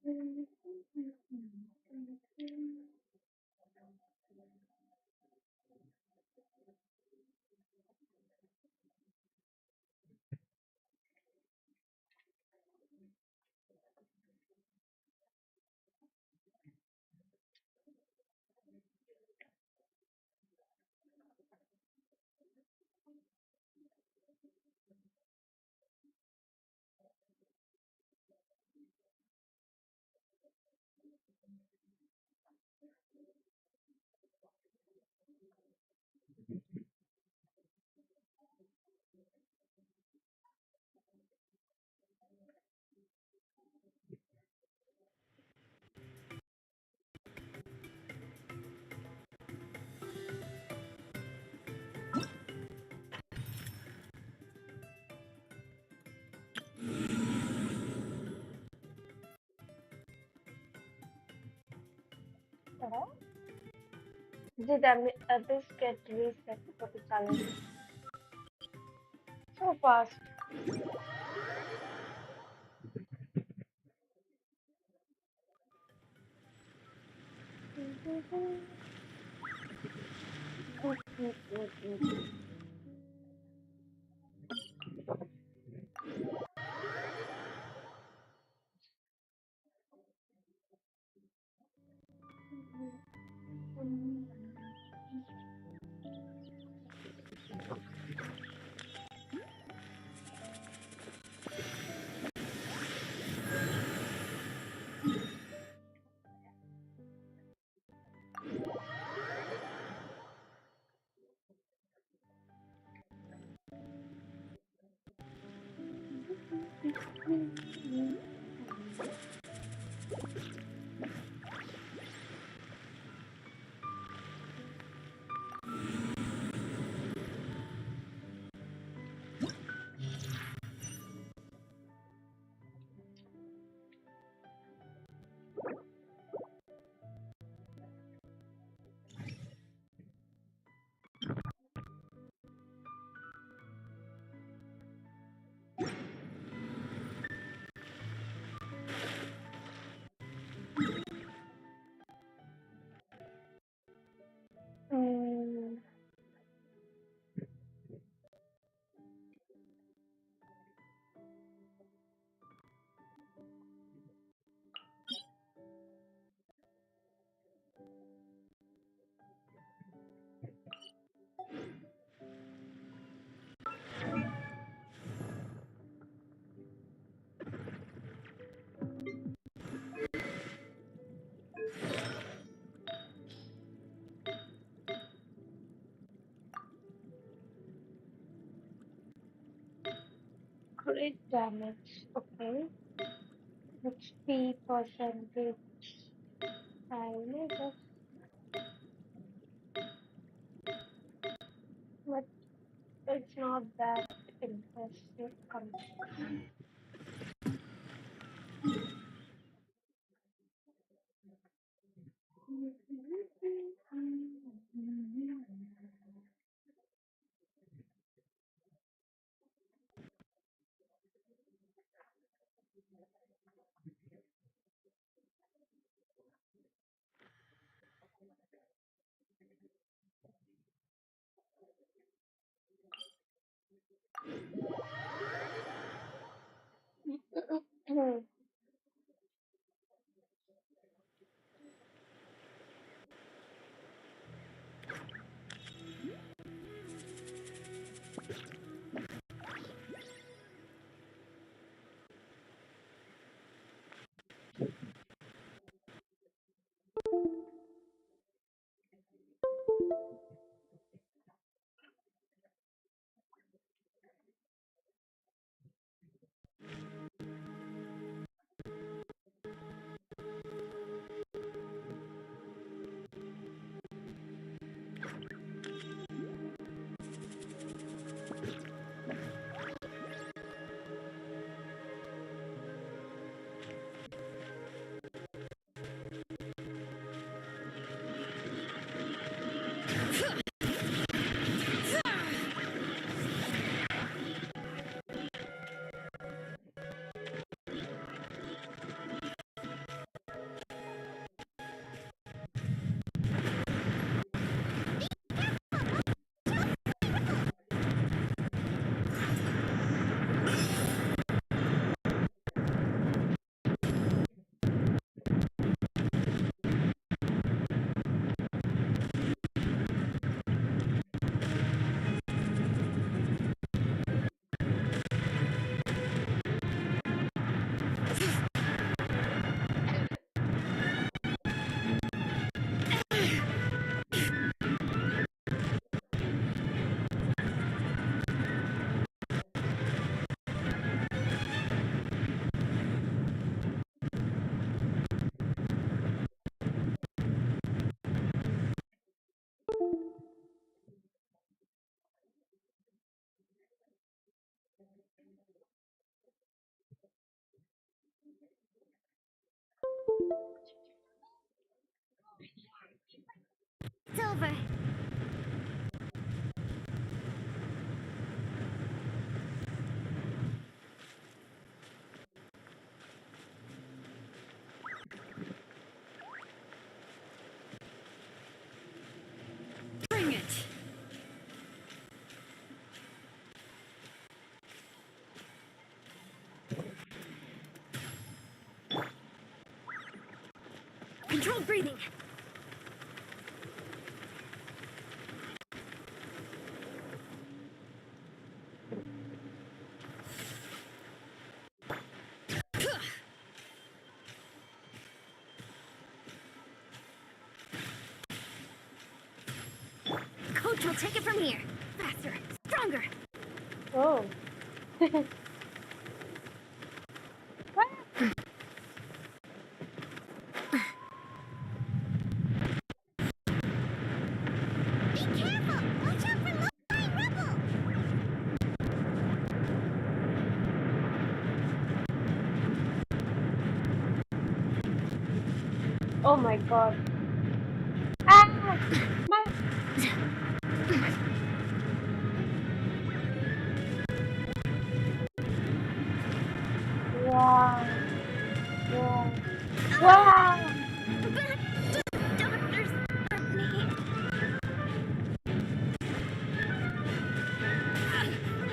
Did Abyss get reset for the challenge? So fast. Mm, crit damage. Okay. HP percentage. I may just, but it's not that impressive. It's over. Bring it. Controlled breathing. Coach will take it from here. Faster, stronger. Oh. Be careful! Watch out for low-flying rubble! Oh my god. Ah! My... Wow. Wow. Wow. Doctors for me.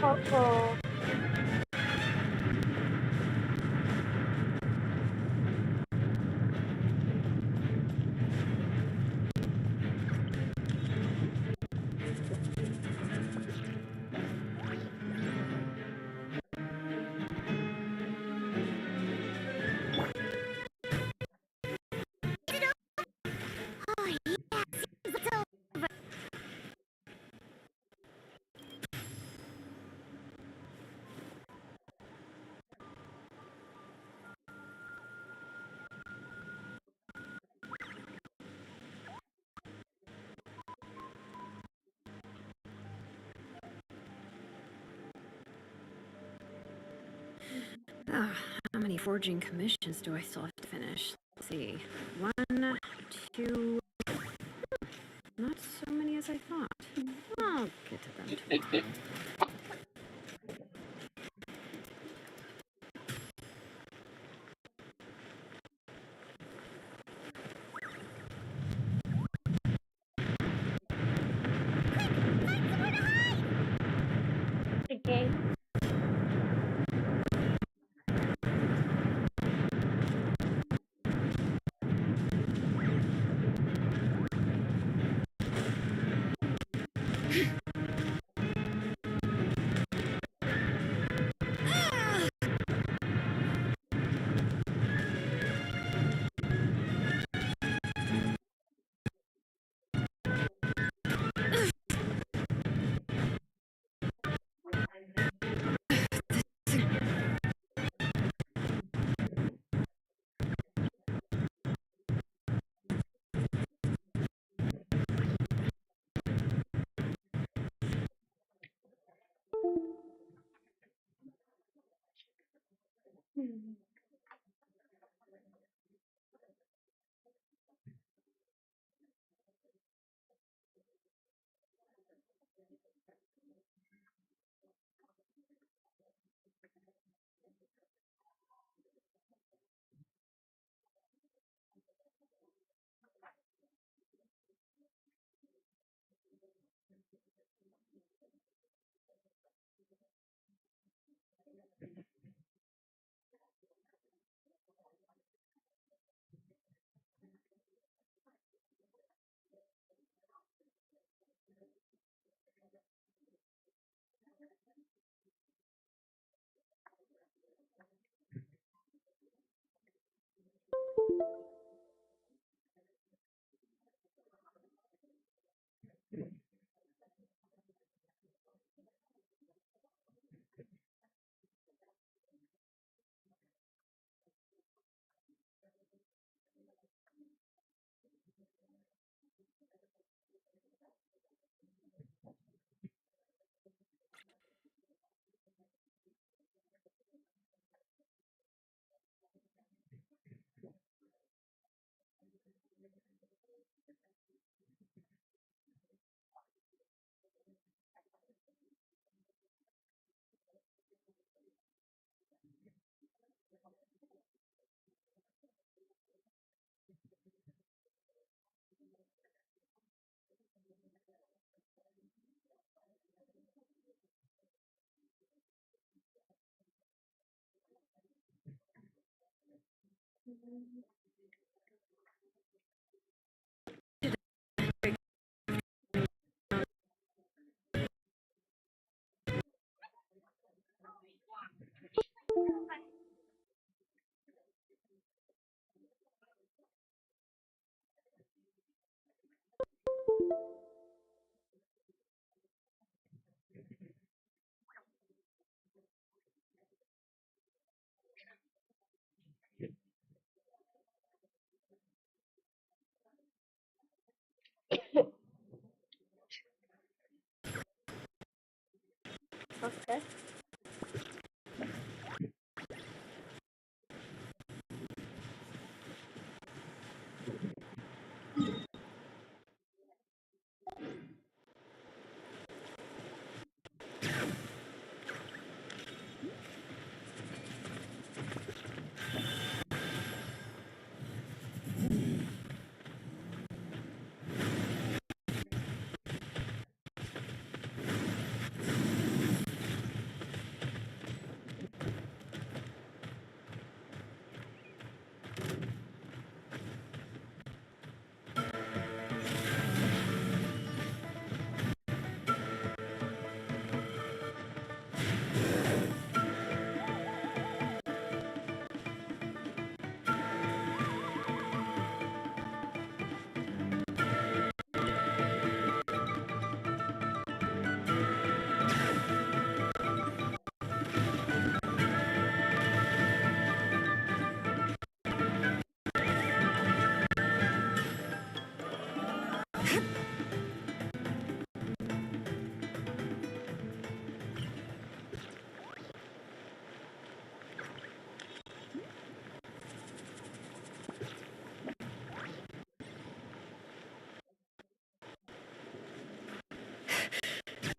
Uh-oh. Oh, yeah, seems it's over. Ah, how many forging commissions do I still have to finish? Let's see. 1, 2. Not so many as I thought. I'll get to them tomorrow. Okay. Okay.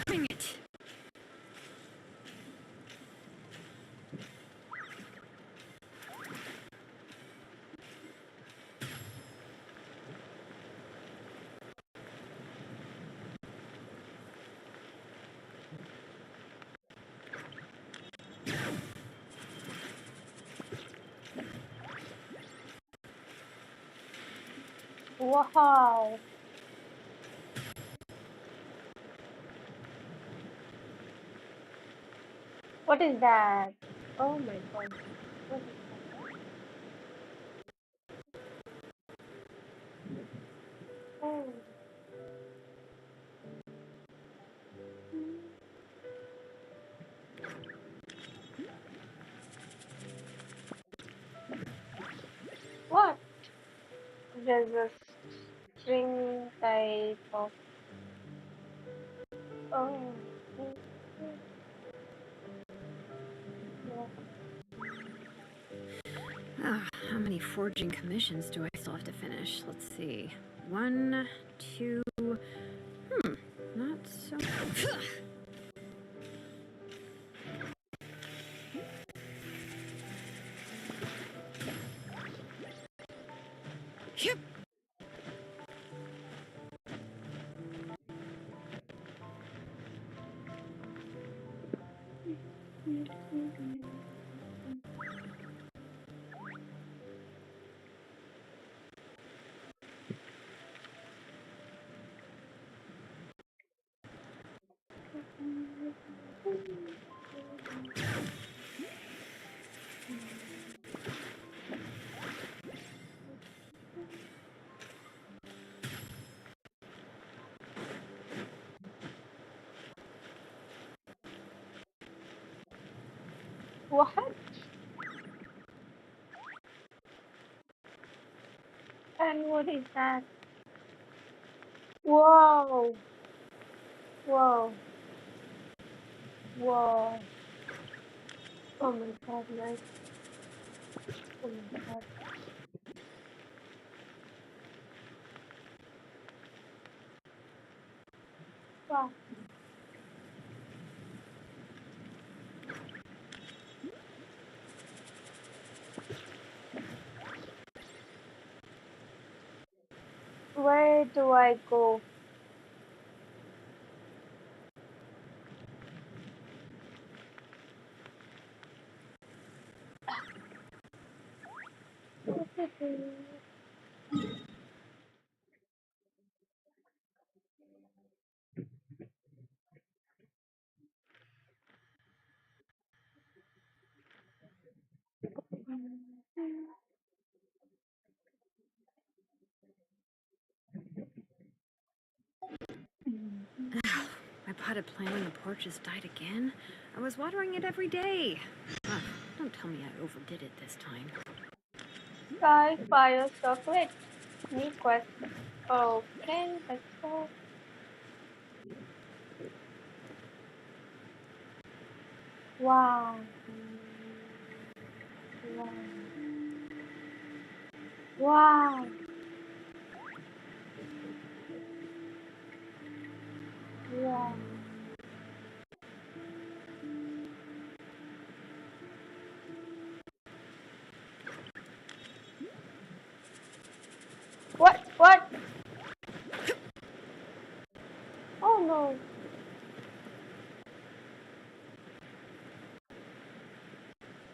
Bring it! Wow. What is that? Oh my god. What is that? Oh. What? There's a string type of. Oh. Yeah. Ah, how many forging commissions do I still have to finish? Let's see. 1, 2. Not so. Yep. What? And what is that? Whoa. Whoa. Whoa. Oh my god, nice. Oh my god. Wow. Where do I go? My potted plant on the porch has died again. I was watering it every day. Ugh, don't tell me I overdid it this time. Guys, fire chocolate. New quest. Okay, let's go. Wow. Wow. Wow. Wow. What? What? Oh no.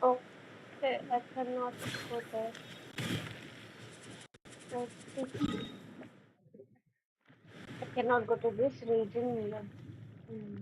Okay, I cannot go there. Let's see. I cannot go to this region even. Hmm.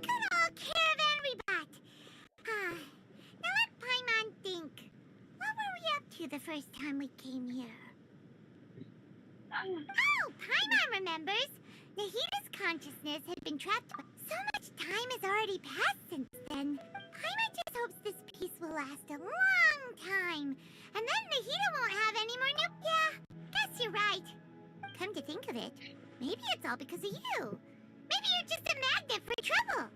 Good old caravan rebut. Now let Paimon think. What were we up to the first time we came here? Oh, Paimon remembers. Nahita's consciousness had been trapped. So much time has already passed since then. Paimon just hopes this peace will last a long time. And then Nahita won't have any more new... Yeah, guess you're right. Come to think of it, maybe it's all because of you. Maybe you're just a magnet for trouble.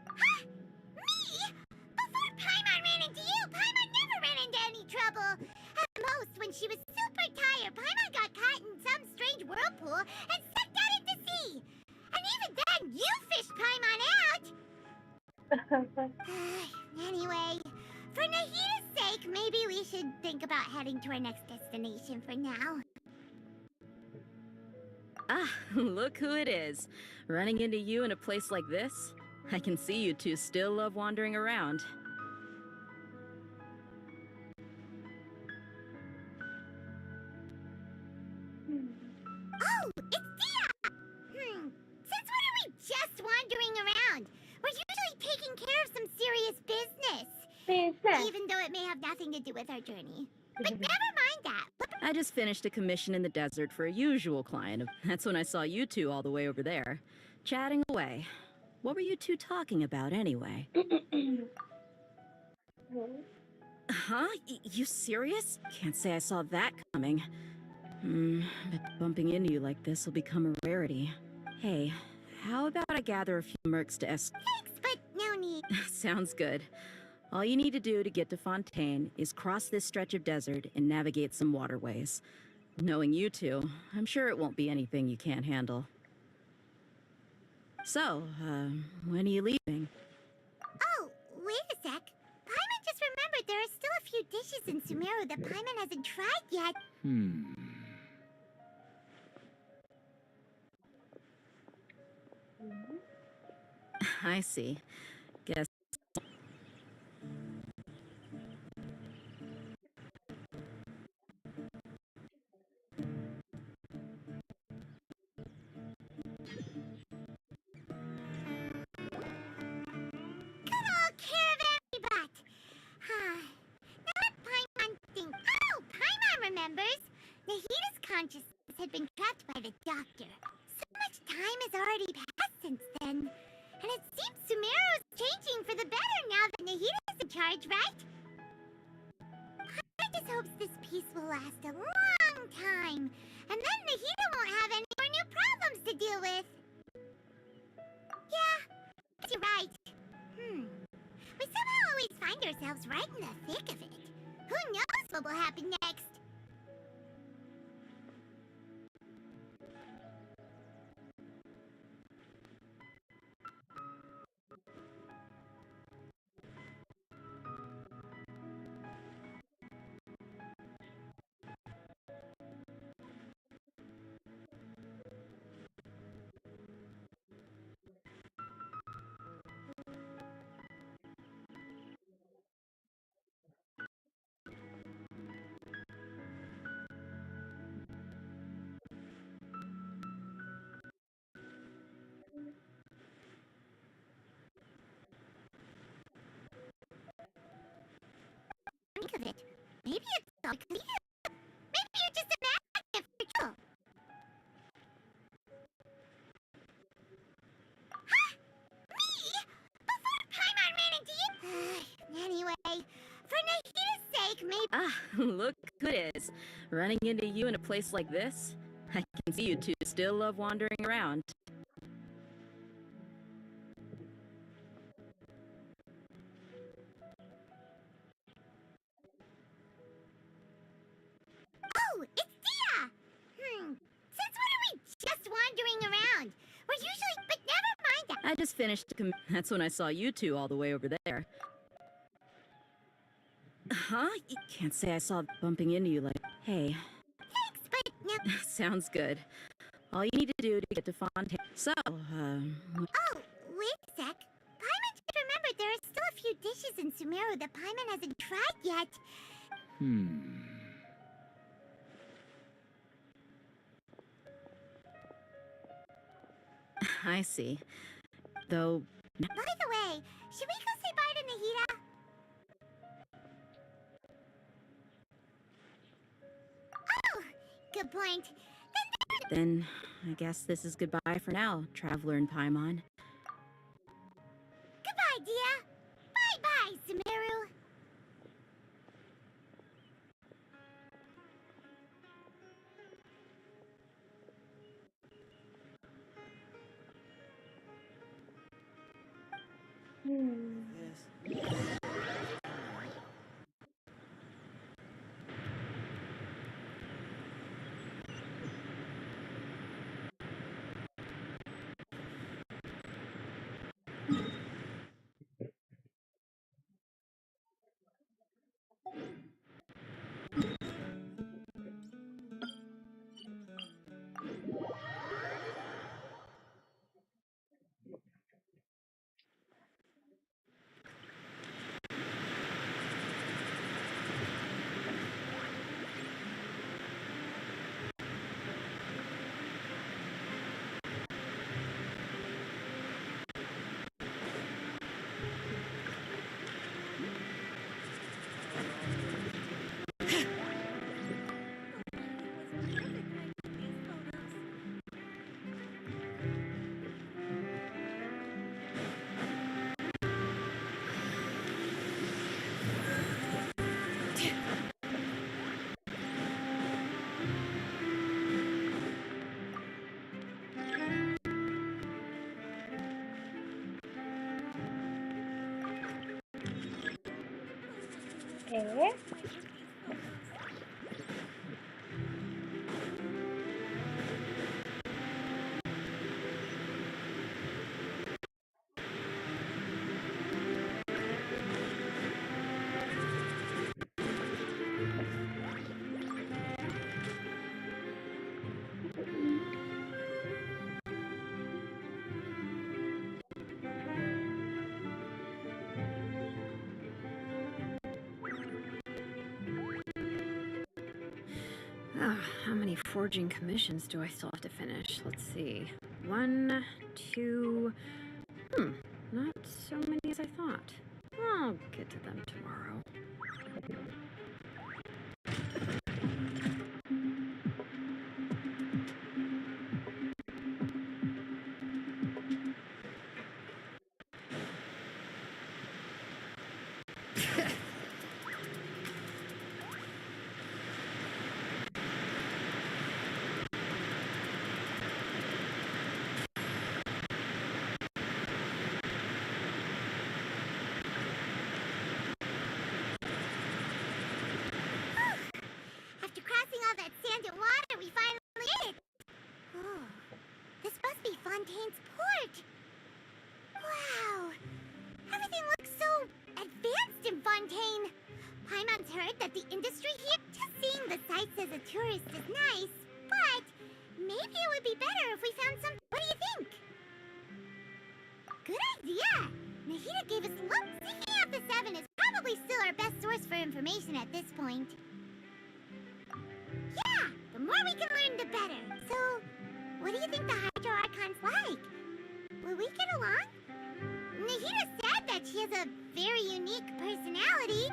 Huh? Me? Before Paimon ran into you, Paimon never ran into any trouble. At most, when she was super tired, Paimon got caught in some strange whirlpool and sucked out into sea. And even then, you fished Paimon out. Anyway, for Nahita's sake, maybe we should think about heading to our next destination for now. Ah, look who it is. Running into you in a place like this? I can see you two still love wandering around. Oh, it's Dia! Since when are we just wandering around? We're usually taking care of some serious business. Business. Even though it may have nothing to do with our journey. But never mind that. I just finished a commission in the desert for a usual client. That's when I saw you two all the way over there, chatting away. What were you two talking about anyway? Huh? You serious? Can't say I saw that coming. But bumping into you like this will become a rarity. Hey, how about I gather a few mercs to Thanks, but no need. Sounds good. All you need to do to get to Fontaine is cross this stretch of desert and navigate some waterways. Knowing you two, I'm sure it won't be anything you can't handle. So, when are you leaving? Oh, wait a sec. Paimon just remembered there are still a few dishes in Sumeru that Paimon hasn't tried yet. I see. Guess. Good old caravan rebut. Now let Paimon think. Oh, Paimon remembers. Nahita's consciousness had been trapped by the doctor. So much time has already passed since then. And it seems Sumeru's changing for the better now that Nahida's in charge, right? I just hope this peace will last a long time. And then Nahida won't have any more new problems to deal with. Yeah, you're right. We somehow always find ourselves right in the thick of it. Who knows what will happen next? Think of it. Maybe it's all because you. Maybe you're just imagining it for real. Huh? Me? Before Paimon ran into you? Anyway, for Nahida's sake, maybe. Ah, look who it is. Running into you in a place like this? I can see you two still love wandering around. Oh, it's Dia! Since when are we just wandering around? We're usually. But never mind that. I just finished that's when I saw you two all the way over there. Huh? You can't say I saw bumping into you like... Hey. Thanks, but no. Sounds good. All you need to do to get to Fontaine... So, Oh, wait a sec. Paimon just remembered there are still a few dishes in Sumeru that Paimon hasn't tried yet. I see. Though... By the way, should we go say bye to Nahida? Oh, good point. Then, I guess this is goodbye for now, Traveler and Paimon. Goodbye, Dia. Bye-bye, Sumeru. ¿Qué? How many forging commissions do I still have to finish? Let's see. 1, 2... not so many as I thought. I'll get to them tomorrow. tourist is nice, but maybe it would be better if we found some. What do you think? Good idea! Nahida gave us lots. Seeking out the Seven is probably still our best source for information at this point. Yeah, the more we can learn, the better. So, what do you think the Hydro Archon's like? Will we get along? Nahida said that she has a very unique personality.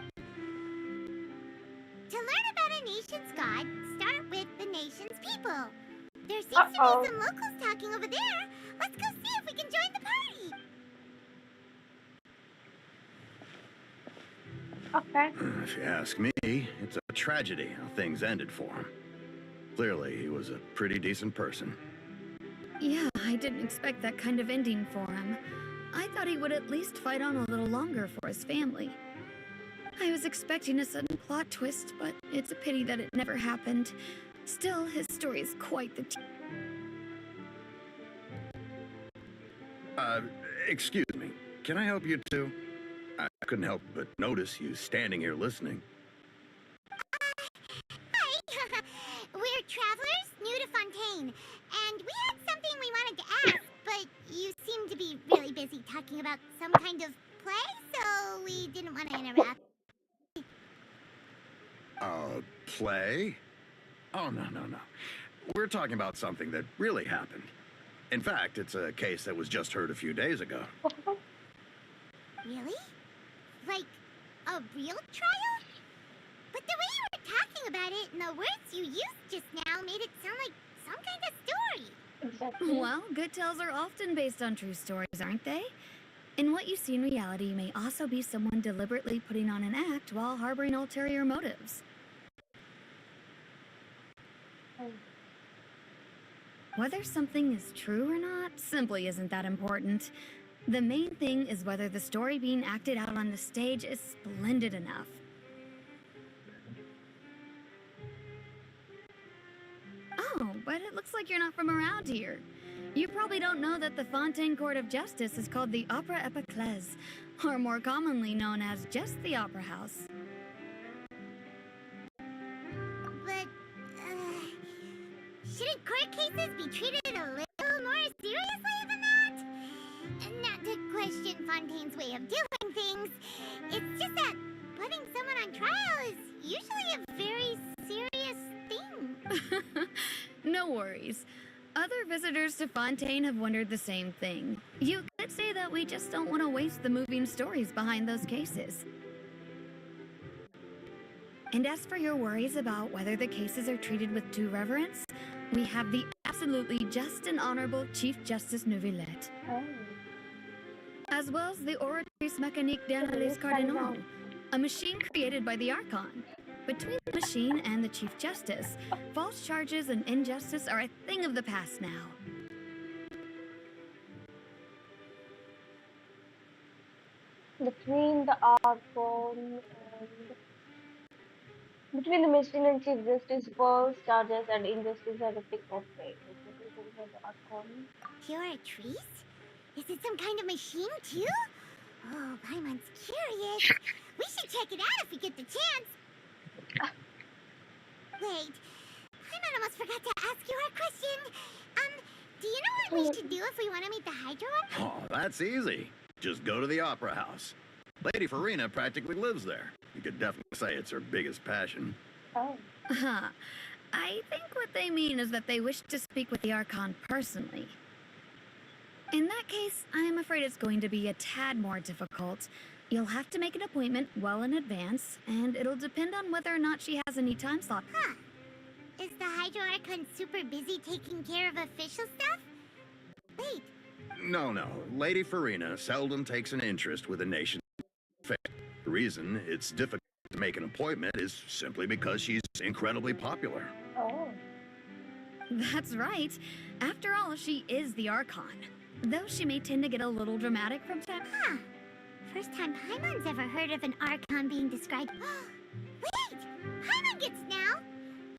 To learn about a nation's god, start with the nation's people. There seems to be some locals talking over there. Let's go see if we can join the party. Okay. If you ask me, it's a tragedy how things ended for him. Clearly, he was a pretty decent person. Yeah, I didn't expect that kind of ending for him. I thought he would at least fight on a little longer for his family. I was expecting a sudden plot twist, but it's a pity that it never happened. Still, his story is quite the... Excuse me. Can I help you too? I couldn't help but notice you standing here listening. Hi! We're travelers new to Fontaine, and we had something we wanted to ask, but you seem to be really busy talking about some kind of play, so we didn't want to interrupt. Play? Oh, no. We're talking about something that really happened. In fact, it's a case that was just heard a few days ago. Really? Like, a real trial? But the way you were talking about it and the words you used just now made it sound like some kind of story. Exactly. Well, good tales are often based on true stories, aren't they? And what you see in reality may also be someone deliberately putting on an act while harboring ulterior motives. Whether something is true or not simply isn't that important. The main thing is whether the story being acted out on the stage is splendid enough. Oh, but it looks like you're not from around here. You probably don't know that the Fontaine Court of Justice is called the Opera Epiclese, or more commonly known as just the Opera House. But, shouldn't court cases be treated a little more seriously than that? Not to question Fontaine's way of doing things, it's just that putting someone on trial is usually a very serious thing. No worries. Other visitors to Fontaine have wondered the same thing. You could say that we just don't want to waste the moving stories behind those cases. And as for your worries about whether the cases are treated with due reverence, we have the absolutely just and honorable Chief Justice Neuvillette, as well as the Oratrice Mécanique d'Analyse Cardinal, a machine created by the Archon. Between the machine and the Chief Justice, false charges and injustice are a thing of the past now. Between the Archon and between the machine and Chief Justice, false charges and injustice are a pick of fate. The Archon. Oratrice? Is it some kind of machine, too? Oh, Paimon's curious. We should check it out if we get the chance. Wait, Paimon almost forgot to ask you our question. Do you know what we should do if we want to meet the Hydro one? Oh, that's easy. Just go to the Opera House. Lady Farina practically lives there. You could definitely say it's her biggest passion. Oh. I think what they mean is that they wish to speak with the Archon personally. In that case, I'm afraid it's going to be a tad more difficult. You'll have to make an appointment well in advance, and it'll depend on whether or not she has any time slot. Huh. Is the Hydro Archon super busy taking care of official stuff? Wait, No. Lady Farina seldom takes an interest with a nation's affairs. The reason it's difficult to make an appointment is simply because she's incredibly popular. Oh. That's right. After all, she is the Archon. Though she may tend to get a little dramatic from time. huh. First time Paimon's ever heard of an Archon being described. Wait! Paimon gets now!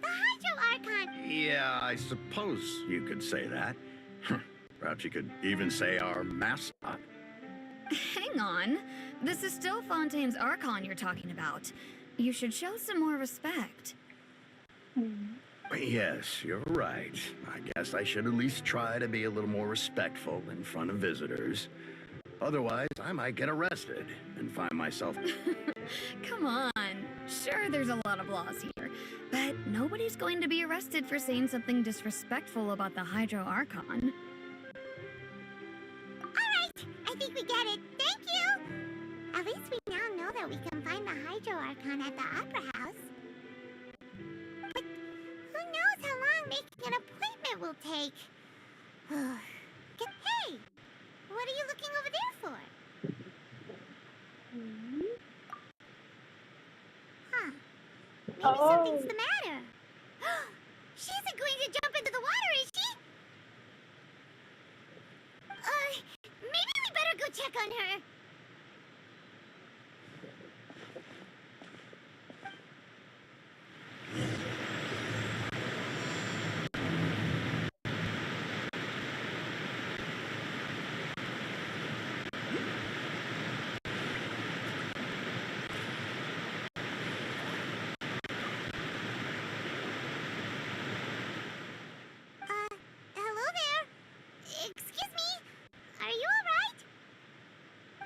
The Hydro Archon! Yeah, I suppose you could say that. Perhaps you could even say our mascot. Hang on. This is still Fontaine's Archon you're talking about. You should show some more respect. Yes, you're right. I guess I should at least try to be a little more respectful in front of visitors. Otherwise, I might get arrested and find myself... Come on. Sure, there's a lot of laws here, but nobody's going to be arrested for saying something disrespectful about the Hydro Archon. Alright, I think we get it. Thank you! At least we now know that we can find the Hydro Archon at the Opera House. But who knows how long making an appointment will take? Hey! What are you looking over there for? Huh. Maybe something's the matter. She isn't going to jump into the water, is she? Maybe we better go check on her. Hello there. Excuse me. Are you alright?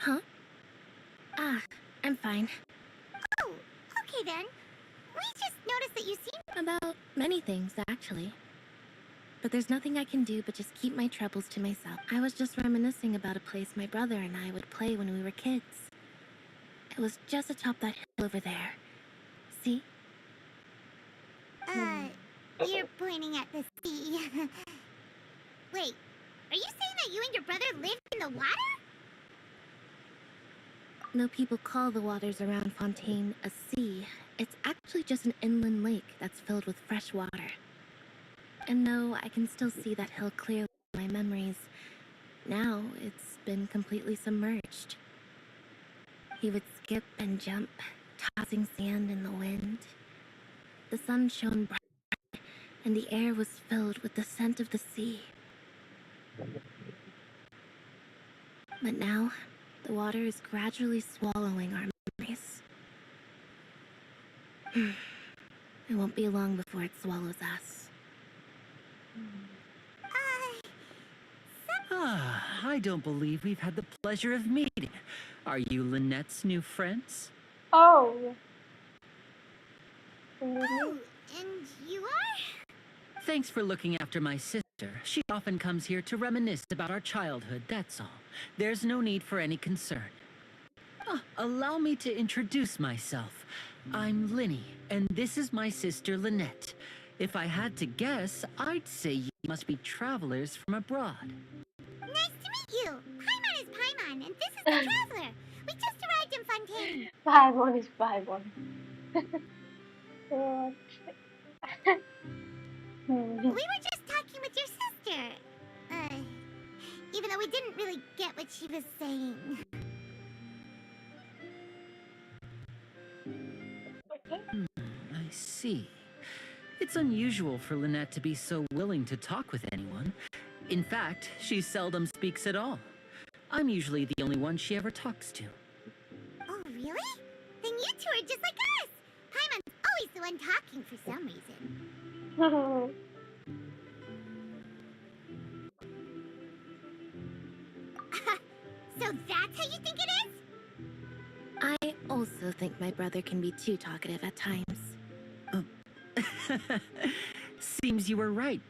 Huh? I'm fine. Oh, okay then. We just noticed that you seem... About many things, actually. But there's nothing I can do but just keep my troubles to myself. I was just reminiscing about a place my brother and I would play when we were kids. It was just atop that hill over there. See? You're pointing at the sea. Wait, are you saying that you and your brother lived in the water? No, people call the waters around Fontaine a sea. It's actually just an inland lake that's filled with fresh water. And no, I can still see that hill clearly in my memories. Now, it's been completely submerged. He would skip and jump, tossing sand in the wind. The sun shone bright, and the air was filled with the scent of the sea. But now, the water is gradually swallowing our memories. It won't be long before it swallows us. I don't believe we've had the pleasure of meeting. Are you Lynette's new friends? Oh. Oh, and you are? Thanks for looking after my sister. She often comes here to reminisce about our childhood, that's all. There's no need for any concern. Allow me to introduce myself. I'm Linny, and this is my sister Lynette. If I had to guess, I'd say you must be travelers from abroad. Nice to meet you. Paimon is Paimon, and this is the Traveler. We just arrived in Fontaine. 5-1 is 5-1. What? We were just talking with your sister. Even though we didn't really get what she was saying. I see. It's unusual for Lynette to be so willing to talk with anyone. In fact, she seldom speaks at all. I'm usually the only one she ever talks to. Oh, really? Then you two are just like us. Paimon's always the one talking for some reason. So that's how you think it is? I also think my brother can be too talkative at times. Seems you were right.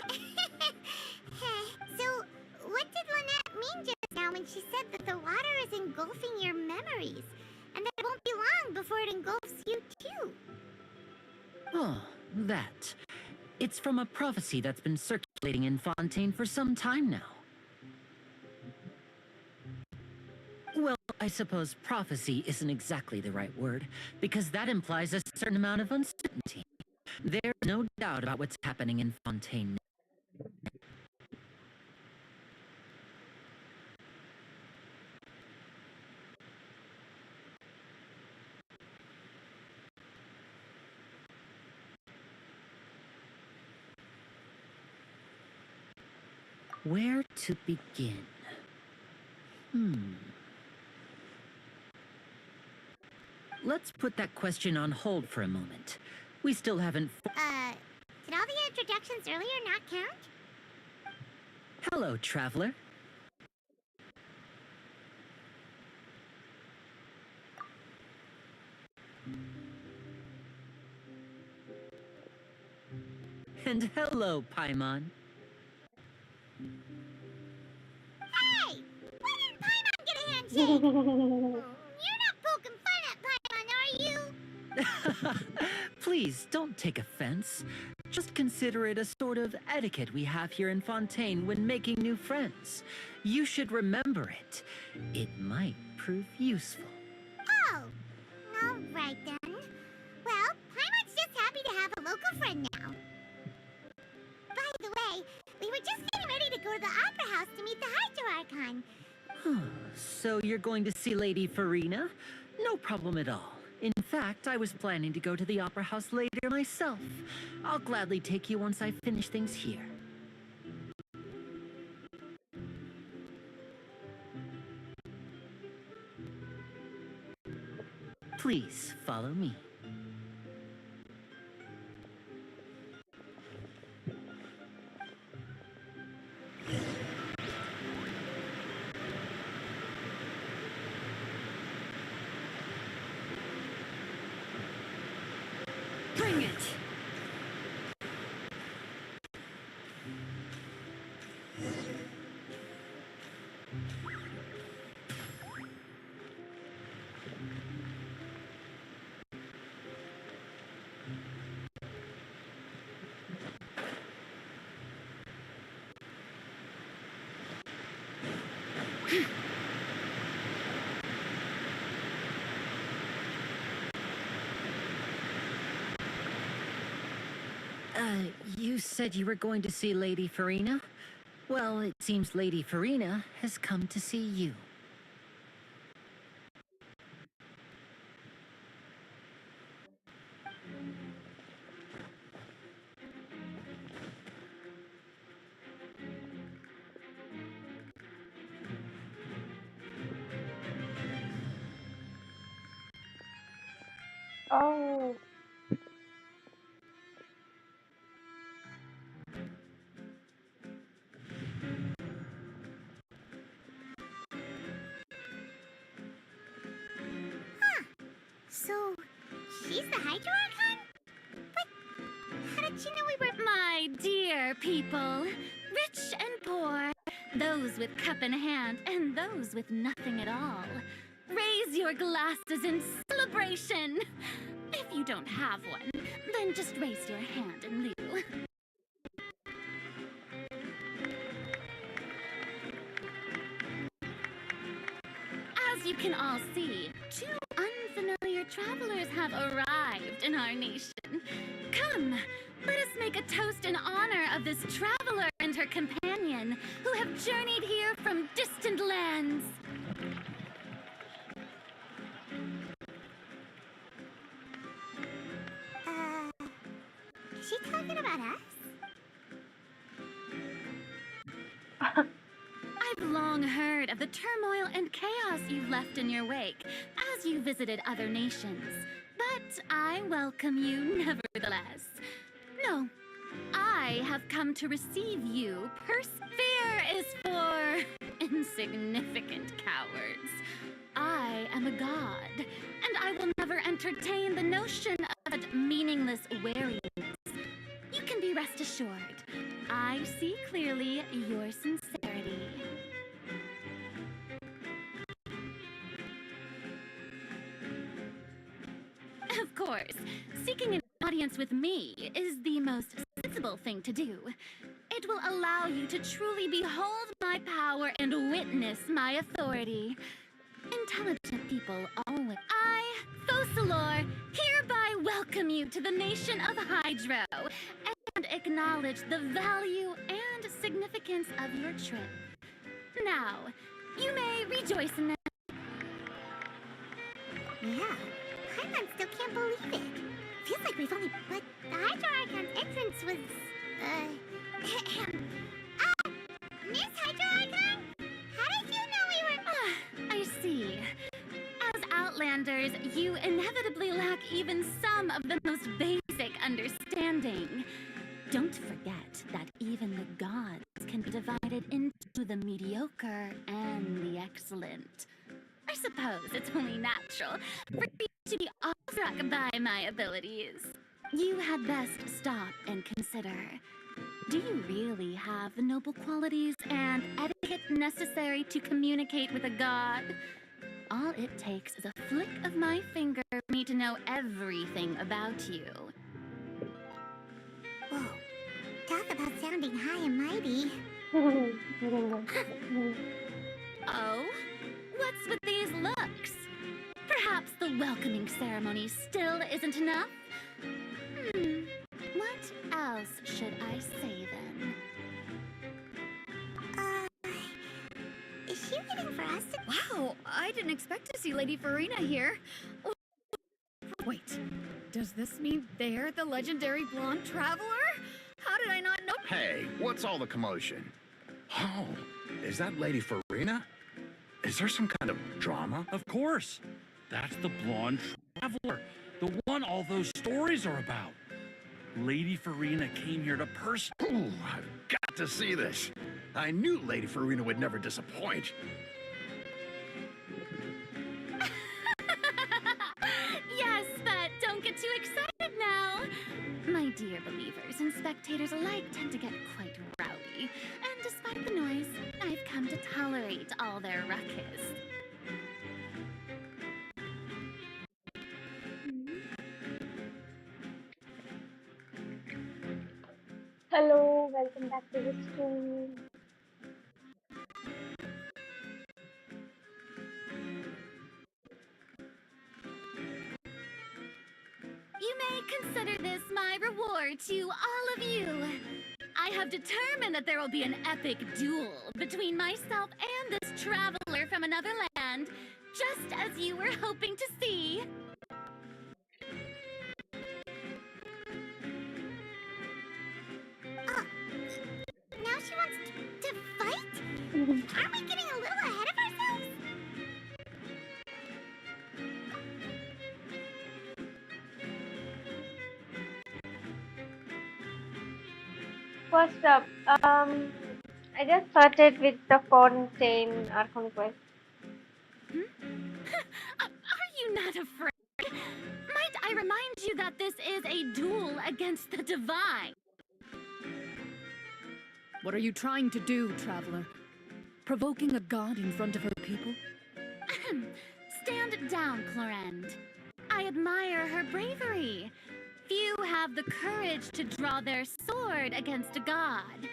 So, what did Lynette mean just now when she said that the water is engulfing your memories? And that it won't be long before it engulfs you too? Oh, that. It's from a prophecy that's been circulating in Fontaine for some time now. Well, I suppose prophecy isn't exactly the right word, because that implies a certain amount of uncertainty. There's no doubt about what's happening in Fontaine. Where to begin? Let's put that question on hold for a moment. We still haven't... Did all the introductions earlier not count? Hello, traveler. And hello, Paimon. Hey! Why didn't Paimon get a handshake? You're not poking fun at Paimon, are you? Please, don't take offense. Just consider it a sort of etiquette we have here in Fontaine when making new friends. You should remember it. It might prove useful. Oh, all right then. Well, Paimon's just happy to have a local friend now. By the way, we were just getting ready to go to the Opera House to meet the Hydro Archon. So you're going to see Lady Farina? No problem at all. In fact, I was planning to go to the Opera House later myself. I'll gladly take you once I finish things here. Please, follow me. Bring it! You said you were going to see Lady Farina? Well, it seems Lady Farina has come to see you. Oh. So, she's the Hydro Archon? But how did she know we were... My dear people, rich and poor, those with cup in hand and those with nothing at all, raise your glasses in celebration. If you don't have one, then just raise your hand in lieu. As you can all see, two unfamiliar travelers have arrived in our nation. Come, let us make a toast in honor of this traveler and her companion who have journeyed here from distant lands. Is she talking about us? I've long heard of the turmoil and chaos you left in your wake as you visited other nations, but I welcome you nevertheless. No, I have come to receive you. Fear is for insignificant cowards. I am a god, and I will never entertain the notion of that meaningless wariness. You can be rest assured, I see clearly your sincerity. Of course, seeking an audience with me is the most sensible thing to do. It will allow you to truly behold my power and witness my authority. Intelligent people always... I, Fosalor, hereby welcome you to the nation of Hydro and acknowledge the value and significance of your trip. Now, you may rejoice in that. Yeah, Paimon still can't believe it. Feels like we've only... But the Hydro Archon's entrance was... Miss Hydro Archon? How did you know we were... I see. As Outlanders, you inevitably lack even some of the most basic understanding. Don't forget that even the gods can be divided into the mediocre and the excellent. I suppose it's only natural for you to be awestruck by my abilities. You had best stop and consider. Do you really have the noble qualities and etiquette necessary to communicate with a god? All it takes is a flick of my finger for me to know everything about you. Whoa. Talk about sounding high and mighty. Oh? What's with these looks? Perhaps the welcoming ceremony still isn't enough? What else should I say then? Is she waiting for us to... Wow, I didn't expect to see Lady Farina here. Wait, does this mean they're the legendary blonde traveler? How did I not know? Hey, what's all the commotion? Oh, is that Lady Farina? Is there some kind of drama? Of course. That's the blonde traveler. The one all those stories are about. Lady Farina came here to Ooh, I've got to see this. I knew Lady Farina would never disappoint. Yes, but don't get too excited now. My dear believers and spectators alike tend to get quite rowdy. And despite the noise, I've come to tolerate all their ruckus. Hello, welcome back to the stream. You may consider this my reward to all of you. I have determined that there will be an epic duel between myself and this traveler from another land, just as you were hoping to see. Now she wants to fight? Aren't we getting a little ahead of ourselves? First up, I just started with the Fontaine Archon quest. Are you not afraid? Might I remind you that this is a duel against the divine? What are you trying to do, traveler? Provoking a god in front of her people? Stand down, Clorend. I admire her bravery. Few have the courage to draw their sword against a god.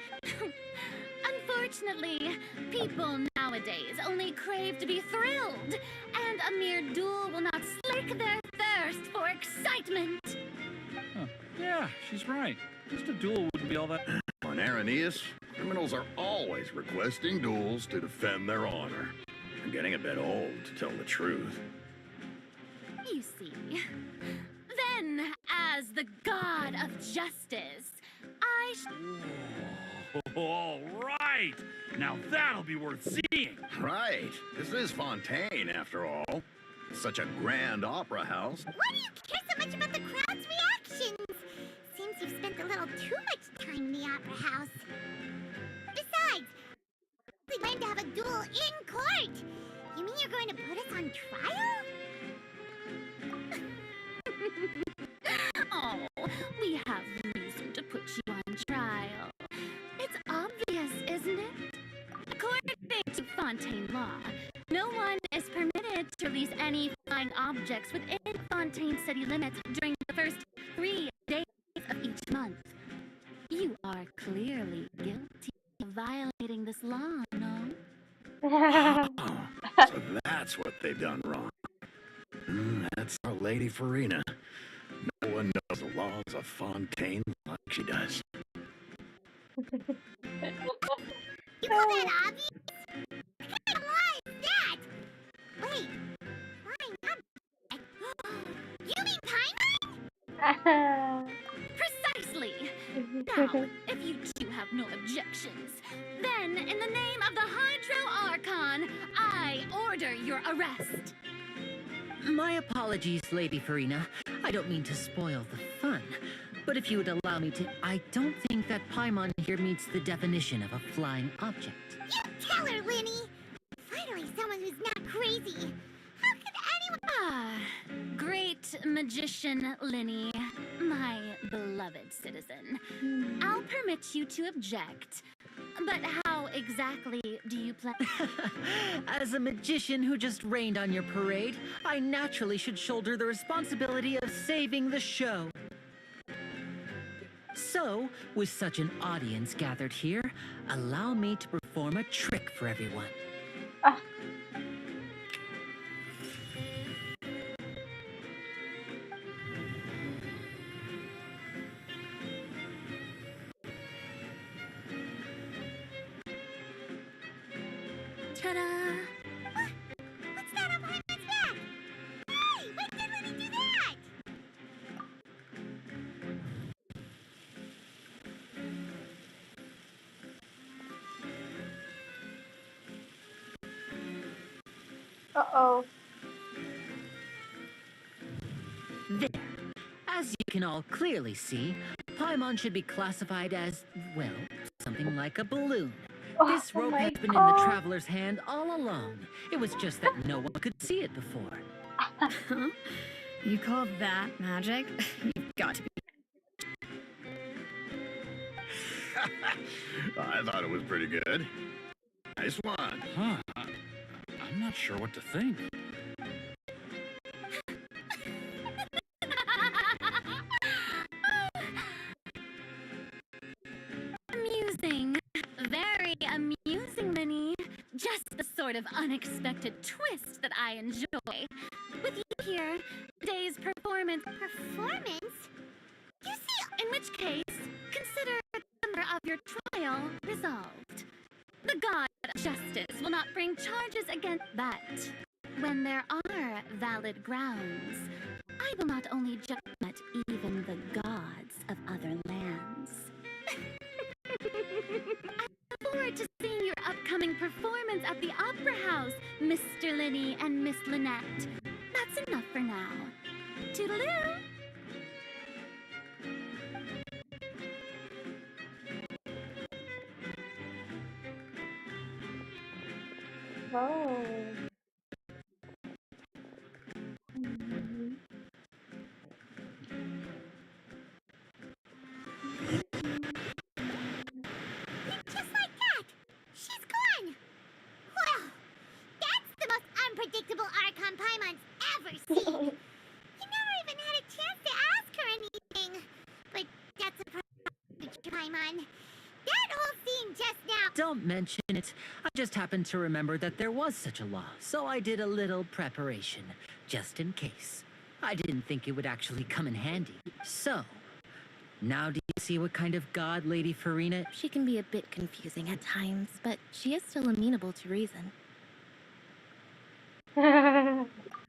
Unfortunately, people nowadays only crave to be thrilled, and a mere duel will not slake their thirst for excitement. Huh. Yeah, she's right. Just a duel wouldn't be all that... On Aranias, criminals are always requesting duels to defend their honor. I'm getting a bit old, to tell the truth. You see. Then, as the god of justice, I All right! Now that'll be worth seeing! Right. This is Fontaine, after all. Such a grand opera house. Why do you care so much about the crowd's reactions? Seems you've spent a little too much time in the opera house. Besides, we're going to have a duel in court. You mean you're going to put us on trial? Oh, we have reason to put you on trial. It's obvious, isn't it? According to Fontaine law, no one is permitted to release any flying objects within Fontaine city limits during the first 3 days of each month. You are clearly guilty of violating this law, no? Oh, so that's what they've done wrong. That's our Lady Farina. No one knows the laws of Fontaine like she does. You call that obvious? What kind of lie is that? Wait, flying object? You mean timeline? Precisely! Now, if you two have no objections, then in the name of the Hydro Archon, I order your arrest. My apologies, Lady Farina. I don't mean to spoil the fun. But if you would allow me to, I don't think that Paimon here meets the definition of a flying object. You tell her, Linny! Finally, someone who's not crazy. How could anyone... Ah, great magician Linny, my beloved citizen. I'll permit you to object. But how exactly do you plan? As a magician who just rained on your parade, I naturally should shoulder the responsibility of saving the show. So, with such an audience gathered here, allow me to perform a trick for everyone. Ta-da! What's that on Paimon's back? Hey, when did Linny do that? Uh-oh. There. As you can all clearly see, Paimon should be classified as, well, something like a balloon. This rope my has been in the God. traveler's hand all along. It was just that no one could see it before. Huh? You call that magic? You've got to be. I thought it was pretty good. Nice one. Huh. I'm not sure what to think. Amusing. Very amusing, Linny. Just the sort of unexpected twist that I enjoy. With you here, today's performance... Performance? You see, in which case, consider the number of your trial resolved. The god of justice will not bring charges against that. When there are valid grounds, I will not only judge but even the gods of other lands. I look forward to seeing your upcoming performance at the Opera House, Mr. Linny and Miss Lynette. That's enough for now. Toodaloo! Oh. Mhm. Just like that! She's gone! Well, that's the most unpredictable Archon Paimon's ever seen. He never even had a chance to ask her anything. But that's a problem, Paimon. That whole scene just now... Don't mention it. I just happened to remember that there was such a law, so I did a little preparation, just in case. I didn't think it would actually come in handy. So, now do you see what kind of god Lady Farina... She can be a bit confusing at times, but she is still amenable to reason. Anyway,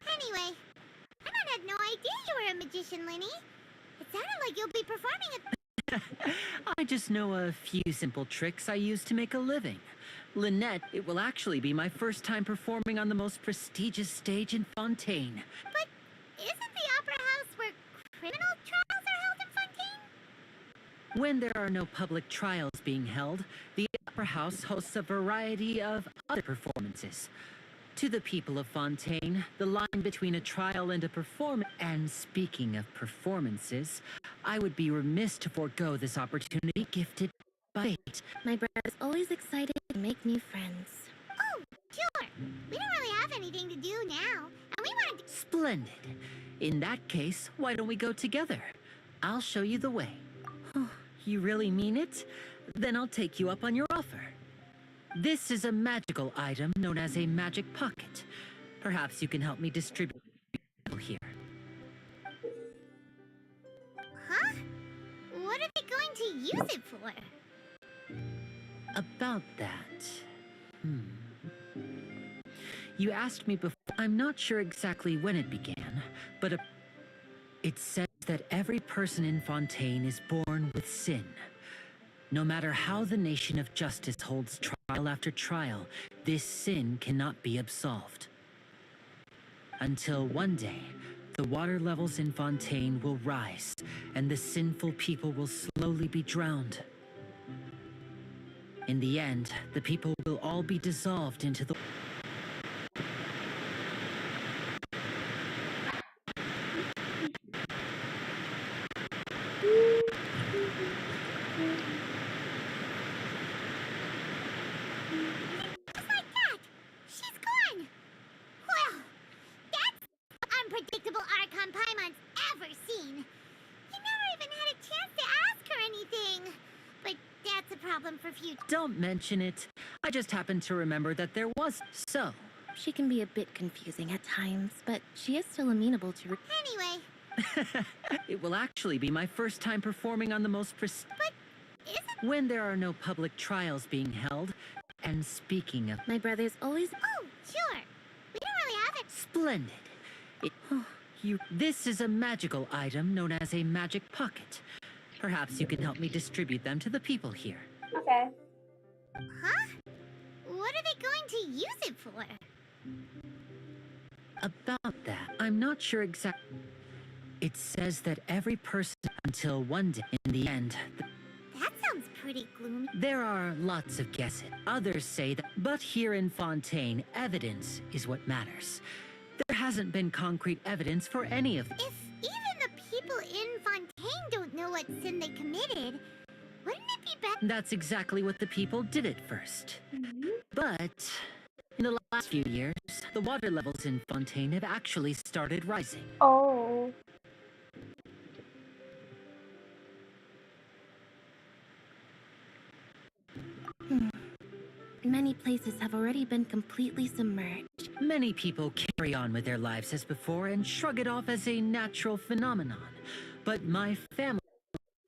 I had no idea you were a magician, Linny. It sounded like you'll be performing a... I just know a few simple tricks I use to make a living. Lynette, it will actually be my first time performing on the most prestigious stage in Fontaine. But isn't the Opera House where criminal trials are held in Fontaine? When there are no public trials being held, the Opera House hosts a variety of other performances. To the people of Fontaine, the line between a trial and a performance... And speaking of performances, I would be remiss to forego this opportunity gifted by fate. My brother's always excited to make new friends. Oh, sure. We don't really have anything to do now, and we wanted to... Splendid. In that case, why don't we go together? I'll show you the way. You really mean it? Then I'll take you up on your offer. This is a magical item known as a magic pocket. Perhaps you can help me distribute it here. Huh? What are they going to use it for? About that... You asked me before. I'm not sure exactly when it began, but it says that every person in Fontaine is born with sin. No matter how the nation of justice holds trial after trial, this sin cannot be absolved. Until one day, the water levels in Fontaine will rise, and the sinful people will slowly be drowned. In the end, the people will all be dissolved into the... Just like that! She's gone! Well, that's unpredictable Archon Paimon's ever seen. You never even had a chance to ask her anything. But that's a problem for future. Don't mention it. I just happened to remember that there was... So, She can be a bit confusing at times, but she is still amenable to... Anyway, it will actually be my first time performing on the most is it? when there are no public trials being held. And speaking of... My brother's always... Oh, sure. We don't really have it. Splendid. This is a magical item known as a magic pocket. Perhaps you can help me distribute them to the people here. Okay. Huh? What are they going to use it for? About that, I'm not sure exactly. It says that every person until one day in the end... That sounds pretty gloomy. There are lots of guesses. Others say that... But here in Fontaine, evidence is what matters. There hasn't been concrete evidence for any of them. If even the people in Fontaine don't know what sin they committed, wouldn't it be better? That's exactly what the people did at first. But in the last few years, the water levels in Fontaine have actually started rising. Oh. Many places have already been completely submerged. Many people carry on with their lives as before and shrug it off as a natural phenomenon. But my family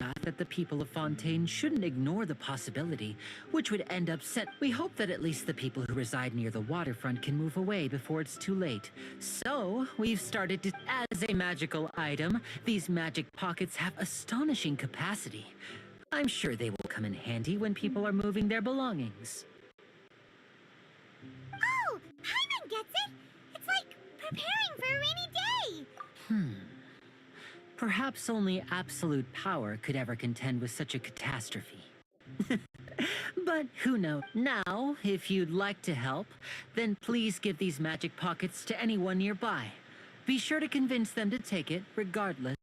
thought that the people of Fontaine shouldn't ignore the possibility, which would end up set. We hope that at least the people who reside near the waterfront can move away before it's too late. So, we've started to... As a magical item, these magic pockets have astonishing capacity. I'm sure they will come in handy when people are moving their belongings. Oh, Paimon gets it! It's like preparing for a rainy day! Perhaps only absolute power could ever contend with such a catastrophe. But who knows? Now, if you'd like to help, then please give these magic pockets to anyone nearby. Be sure to convince them to take it, regardless.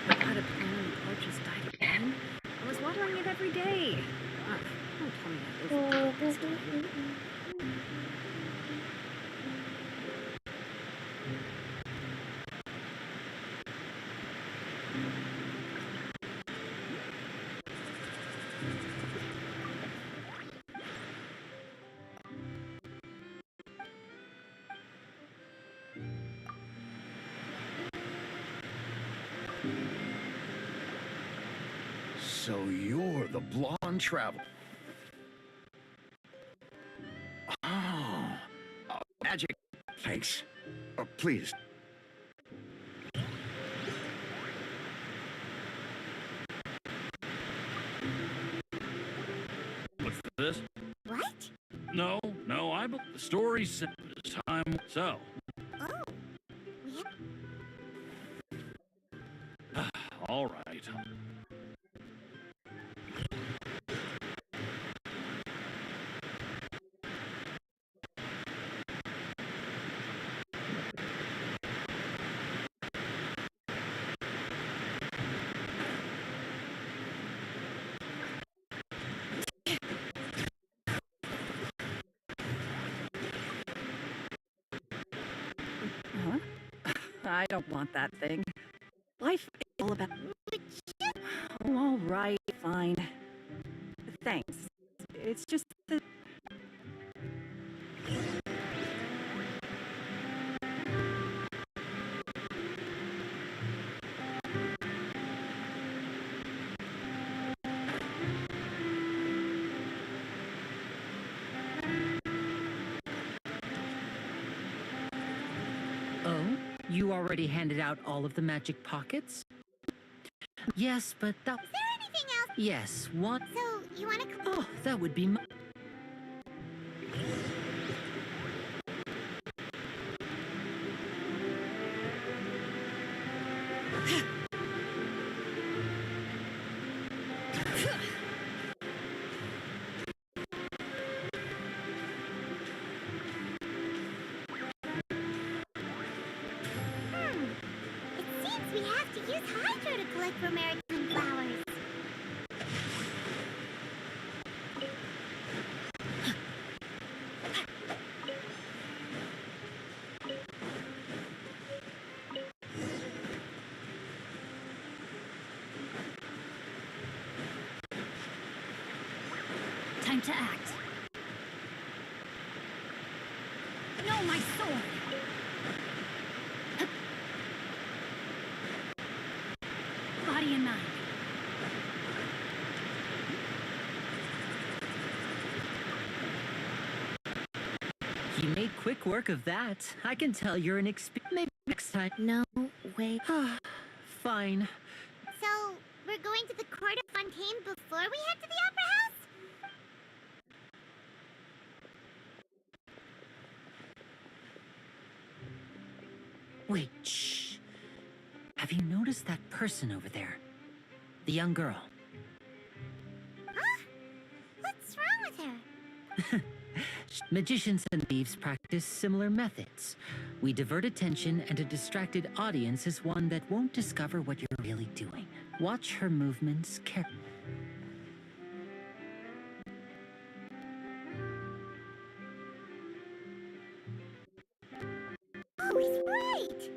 I had a plan and the car just died again. I was watering it every day. Don't tell me that this time. So you're the blonde traveler. Oh, magic. Thanks. Please. What's this? What? No, the story says time. So, Oh. We have... all right. Huh? I don't want that thing. Life is all about... Oh, all right, fine. Thanks. It's just that... You already handed out all of the magic pockets? Yes, but that... Is there anything else? Yes, one... So, you wanna... Oh, that would be... It seems we have to use Hydro to collect for maritime flowers. Time to act. No, my sword! Body and mind. You made quick work of that. I can tell you're an Maybe next time. No, wait. Fine. So, we're going to the court of Fontaine before we head to the Opera House? Wait, shh. Have you noticed that person over there? The young girl. Huh? What's wrong with her? Magicians and thieves practice similar methods. We divert attention, and a distracted audience is one that won't discover what you're really doing. Watch her movements carefully. Oh, he's right!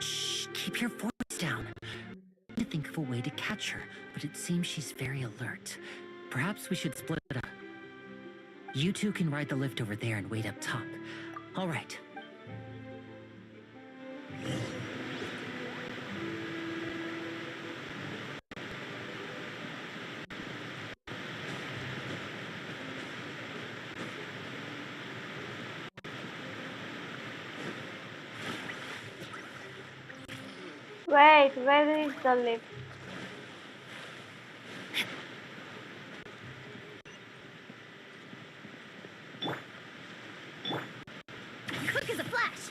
Shh, keep your voice down. I need to think of a way to catch her, but it seems she's very alert. Perhaps we should split it up. You two can ride the lift over there and wait up top. All right. Wait, where is the lift? Quick as a flash!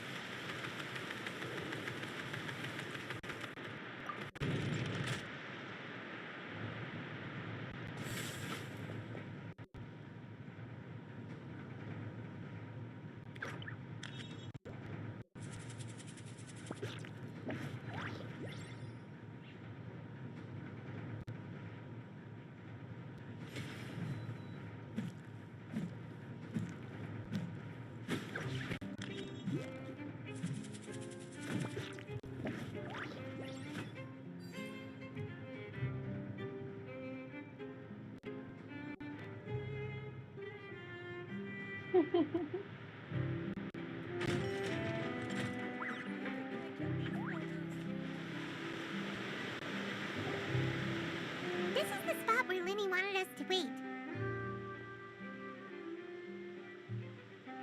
This is the spot where Linny wanted us to wait.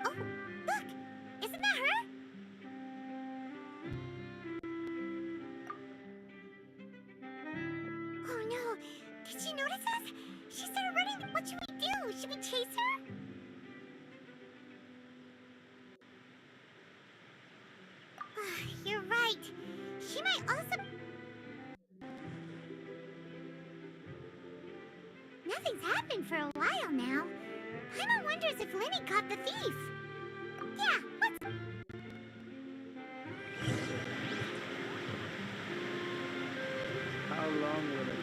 Oh, look! Isn't that her? Oh no! Did she notice us? She started running! What should we do? Should we chase her? You're right. She might also... Nothing's happened for a while now. Paimon wonders if Linny caught the thief. Yeah, let's... How long will it?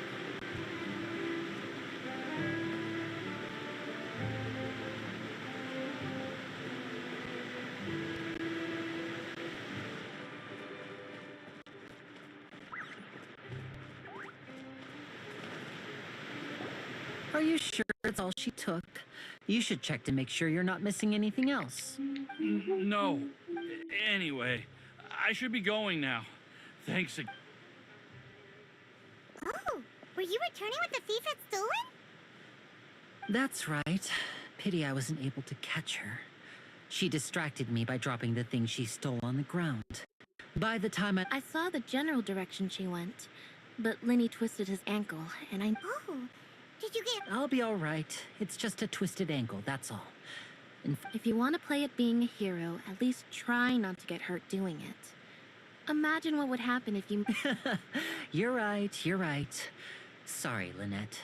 you sure it's all she took? You should check to make sure you're not missing anything else. No. Anyway, I should be going now. Thanks again. Oh, were you returning what the thief had stolen? That's right. Pity I wasn't able to catch her. She distracted me by dropping the thing she stole on the ground. By the time I saw the general direction she went, but Lenny twisted his ankle, and I... Oh, did you get... I'll be all right. It's just a twisted ankle, that's all. If you want to play at being a hero, at least try not to get hurt doing it. Imagine what would happen if you... You're right. Sorry, Lynette.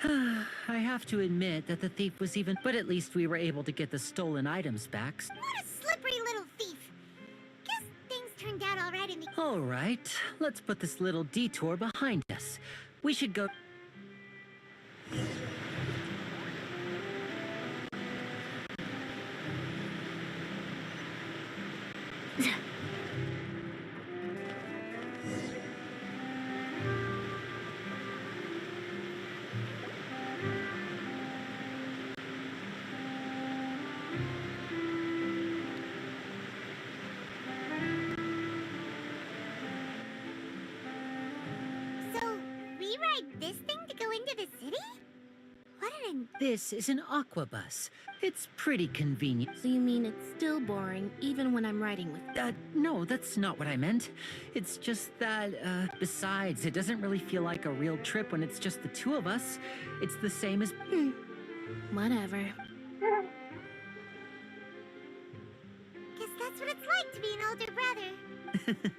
I have to admit that the thief was even... But at least we were able to get the stolen items back. What a slippery little thief. Guess things turned out all right in the... All right, let's put this little detour behind us. We should go... So, we ride this thing to go into the city? What an... This is an aqua bus. It's pretty convenient. So you mean it's still boring, even when I'm riding with... No, that's not what I meant. It's just that, besides, it doesn't really feel like a real trip when it's just the two of us. It's the same as... Whatever. Guess that's what it's like to be an older brother.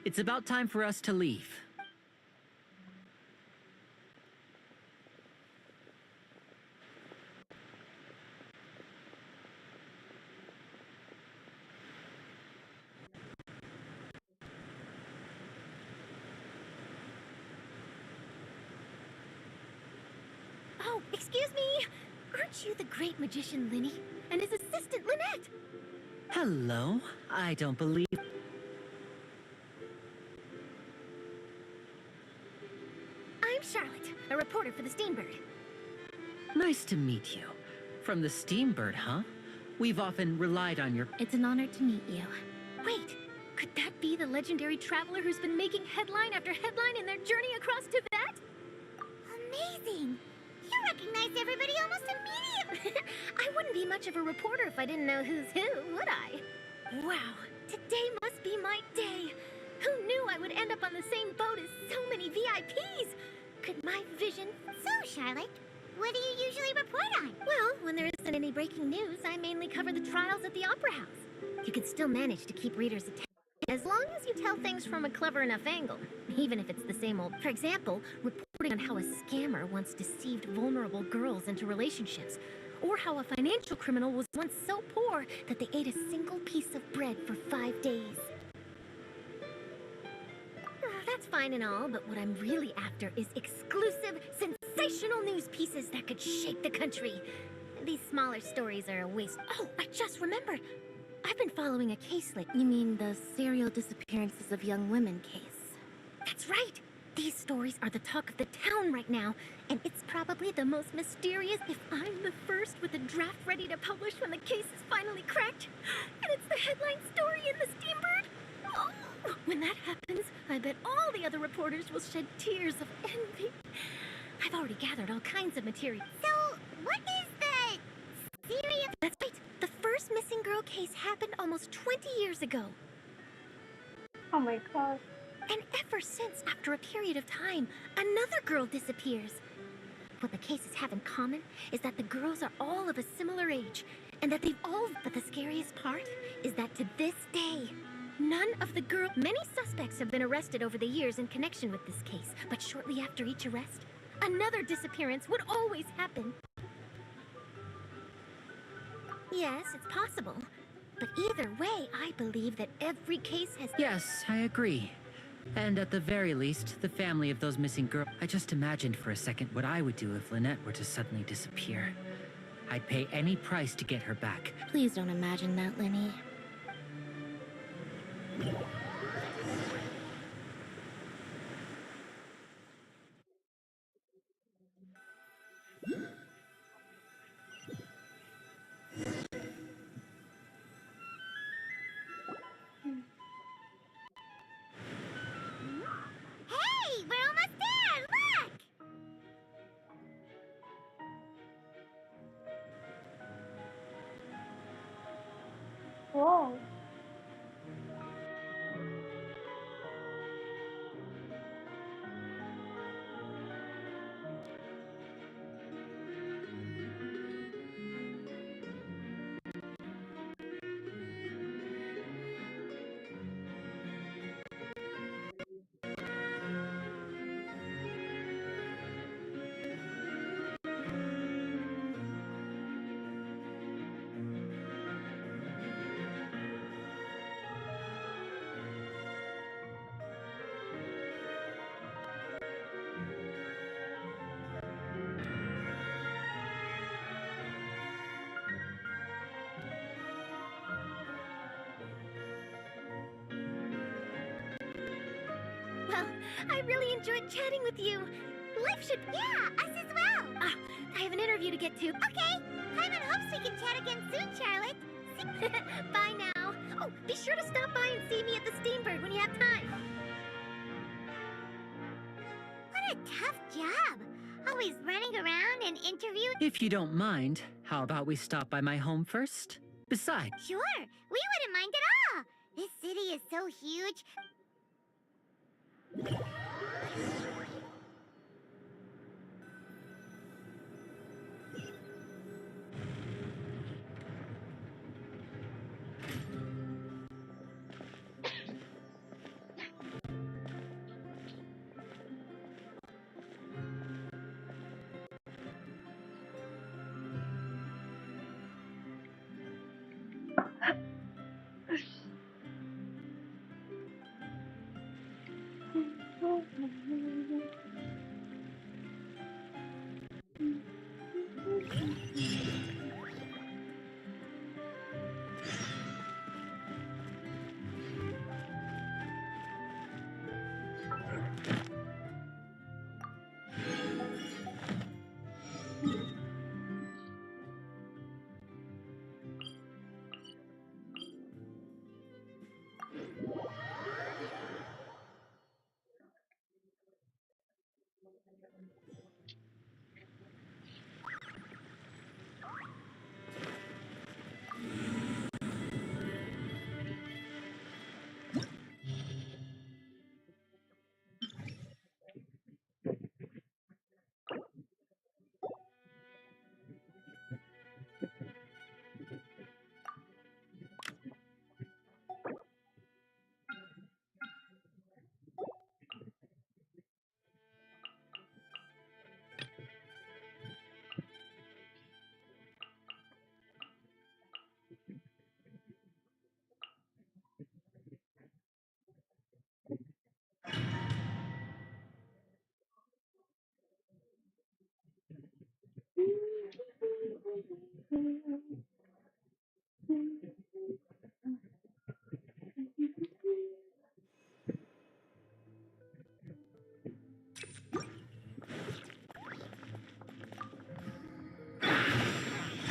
It's about time for us to leave. Oh, excuse me! Aren't you the great magician Lenny? And his assistant Lynette? Hello? I don't believe... I'm Charlotte, a reporter for the Steambird. Nice to meet you. From the Steambird, huh? We've often relied on your... It's an honor to meet you. Wait, could that be the legendary traveler who's been making headline after headline in their journey across Tibet? Amazing! You recognize everybody almost immediately! I wouldn't be much of a reporter if I didn't know who's who, would I? Wow, today must be my day. Who knew I would end up on the same boat as so many VIPs? Could my vision... So, Charlotte, what do you usually report on? Well, when there isn't any breaking news, I mainly cover the trials at the Opera House. You can still manage to keep readers' attention as long as you tell things from a clever enough angle, even if it's the same old... For example, reporting on how a scammer once deceived vulnerable girls into relationships, or how a financial criminal was once so poor that they ate a single piece of bread for 5 days. That's fine and all, but what I'm really after is exclusive, sensational news pieces that could shake the country. These smaller stories are a waste. Oh, I just remembered. I've been following a case lately. You mean the serial disappearances of young women case? That's right. These stories are the talk of the town right now, and it's probably the most mysterious. If I'm the first with a draft ready to publish when the case is finally cracked, and it's the headline story in the Steambird, oh, when that happens, I bet all the other reporters will shed tears of envy. I've already gathered all kinds of material. So, what is the theory of... That's right. The first missing girl case happened almost 20 years ago. Oh my god. And ever since, after a period of time, another girl disappears. What the cases have in common is that the girls are all of a similar age, and that they've all... But the scariest part is that to this day, none of the girl... Many suspects have been arrested over the years in connection with this case, but shortly after each arrest, another disappearance would always happen. Yes, it's possible. But either way, I believe that every case has... Yes, I agree. And at the very least, the family of those missing girls... I just imagined for a second what I would do if Lynette were to suddenly disappear. I'd pay any price to get her back. Please don't imagine that, Lenny. Whoa. Well, I really enjoyed chatting with you. Life should... Yeah, us as well. I have an interview to get to. Okay. Paimon hopes we can chat again soon, Charlotte. Bye now. Oh, be sure to stop by and see me at the Steambird when you have time. What a tough job. Always running around and interviewing. If you don't mind, how about we stop by my home first? Besides, Sure, we wouldn't mind at all. This city is so huge.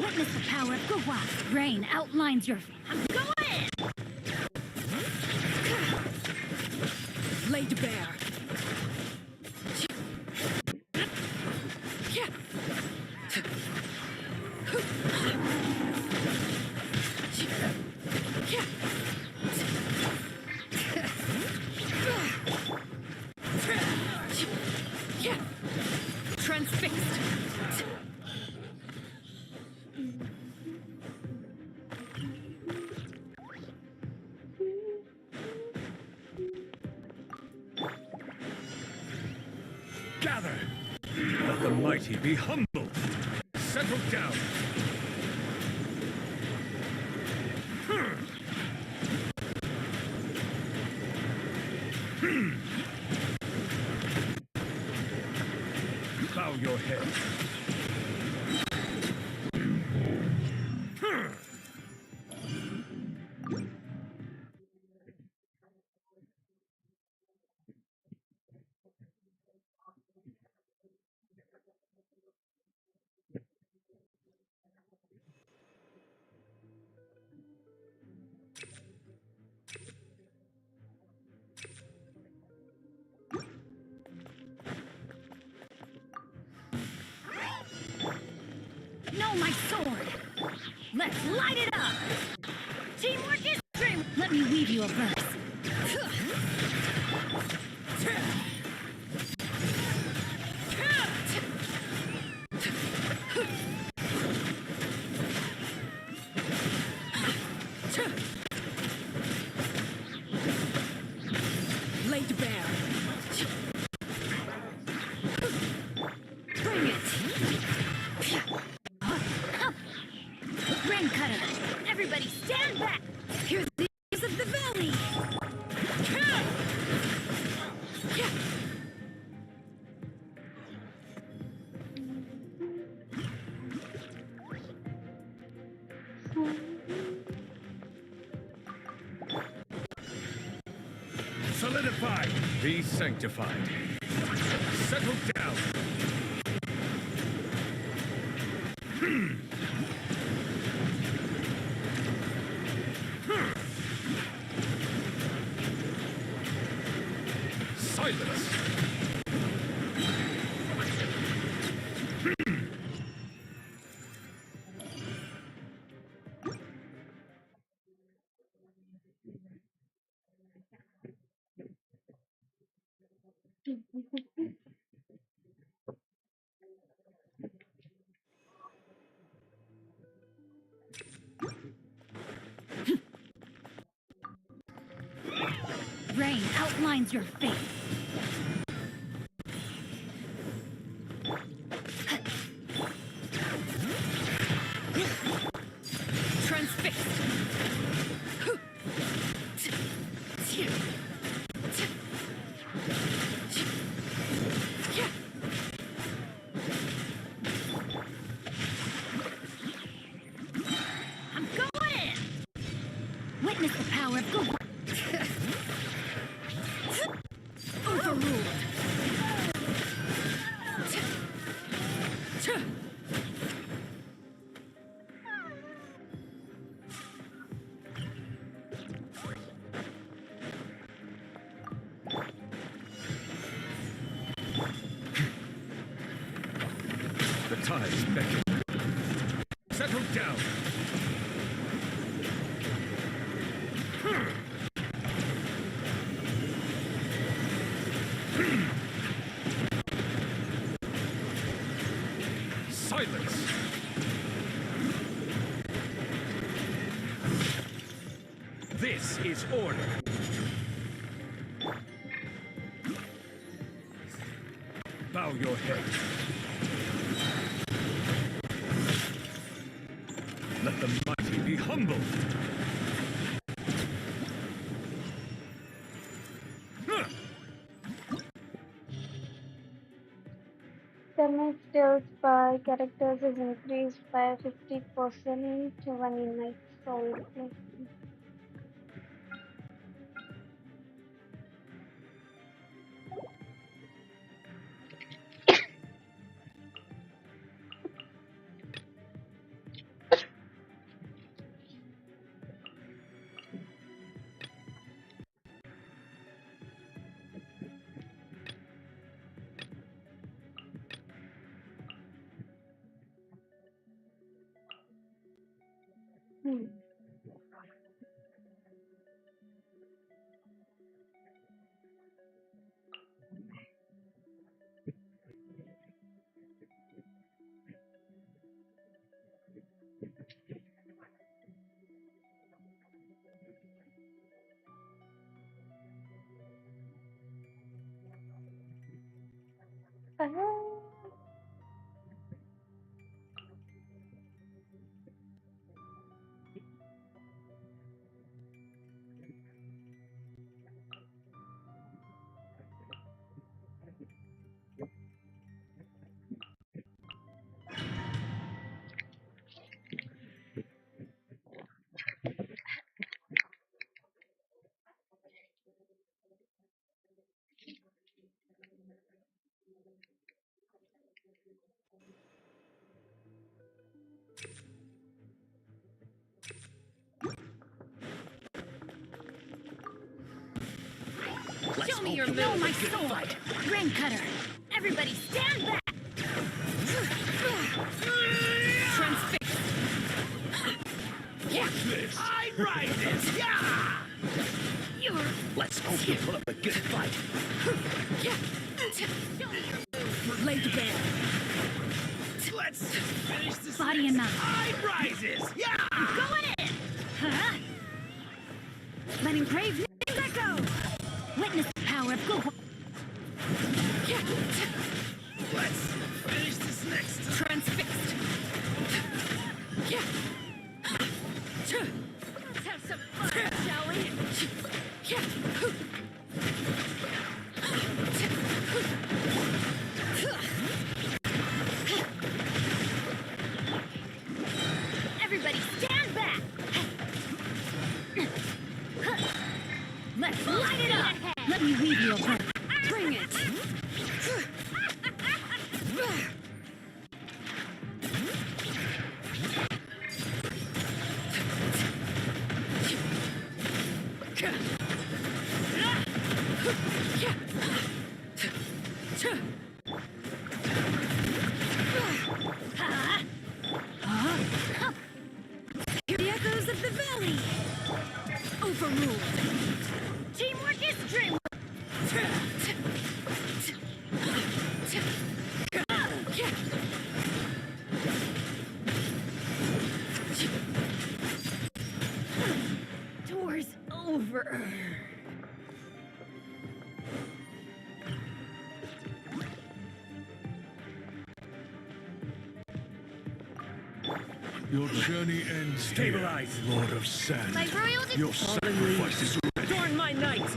Witness the power of Gawak. Rain outlines your... I'm going! Laid bare. Transfixed. Gather! Let the mighty be humbled! Settle down! Bow your head. No, my sword! Let's light it up! Teamwork Let me weave you a verse. Laid bare. Bring it! Rain cutter! Everybody stand back! Here's the ears of the valley! Solidify. Be sanctified. Settle down. Silence. Rain outlines your fate. Transfixed. I'm going! Witness the power of good. Overruled. The tides beckon. Settle down. Silence. This is order. Bow your head. Let the mighty be humbled. Damage dealt by characters is increased by 50% when unites solid play. Show me your move. Know my sword. Rain cutter. Everybody stand back. Transfixed. Watch this. I rises! Yeah! Let's hope you put up a good fight. Laid bare. Let's finish this. Body and mind. Tide rises! Yeah! Going in! Huh? Letting brave names echo! Witness the power of good. Let's finish this next time. Transfixed! Let's have some fun, shall we? Everybody stand back! Let's light it up! Let me weave you a book. Bring it! Hear the echoes of the valley! Overruled! Teamwork is dreamwork! Tour's over. Your journey ends. Stabilize, Lord of Sand. My royal Your sacrifice is ready. Adorn my knight!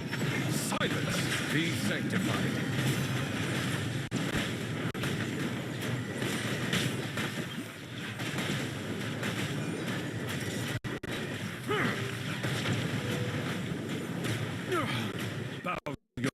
Silence, be sanctified. Bow your...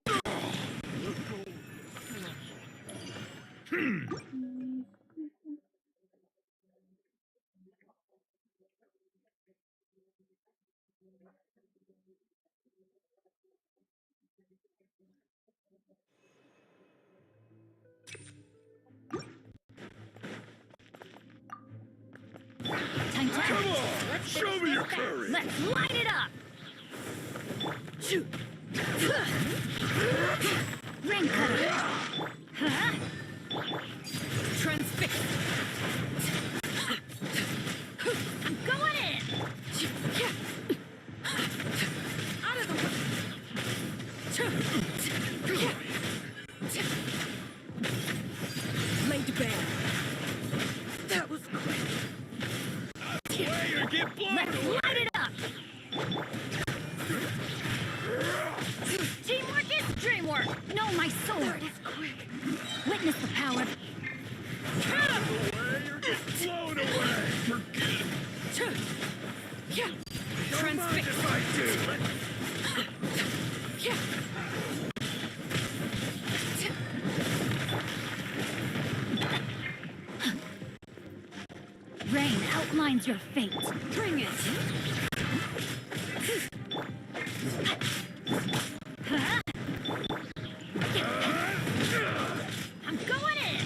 Time to Come act. on! Show me your courage! Let's light it up! Rain cutter! Huh? Transfix! I'm going in! Out of the way! Laid bare. That was quick! Way or get blown Let's away! light it up! Teamwork is dreamwork! Know my sword! Quick! Witness the power! Get out of the way or get blown away! Forget it! Don't mind if I do! Rain outlines your fate. Bring it! Huh? I'm going in!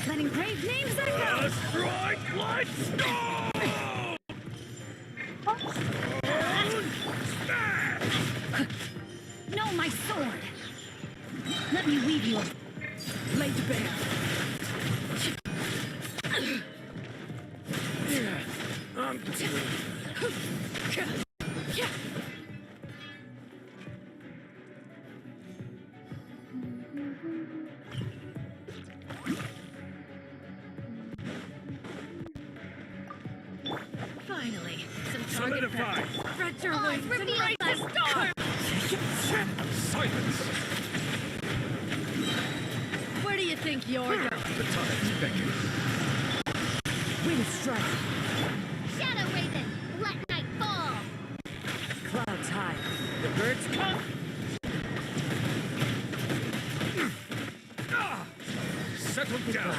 Letting brave names echo! Strike like stone! Know my sword! Let me weave you a... Laid bare. Finally, some target Solidify! practice. Spread your wings and reveal raise the storm! Silence! Where do you think you're going? The tides beckon. Wind strike. Shadow Raven, let night fall. Clouds high. The birds come. Settle down!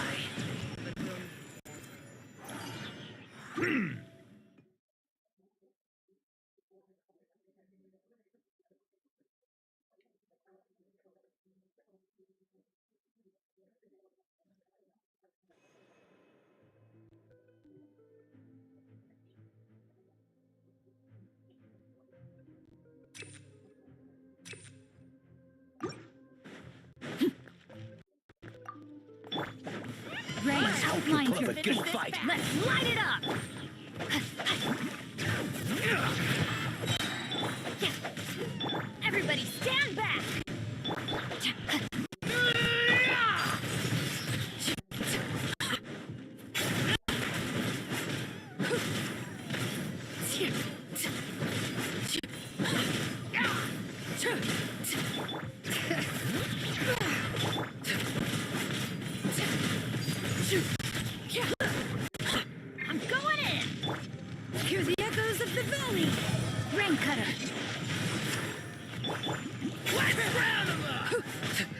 Pipeline's your a good fight. Let's light it up! Everybody stand back! I'm going in! Hear the echoes of the valley! Rain cutter!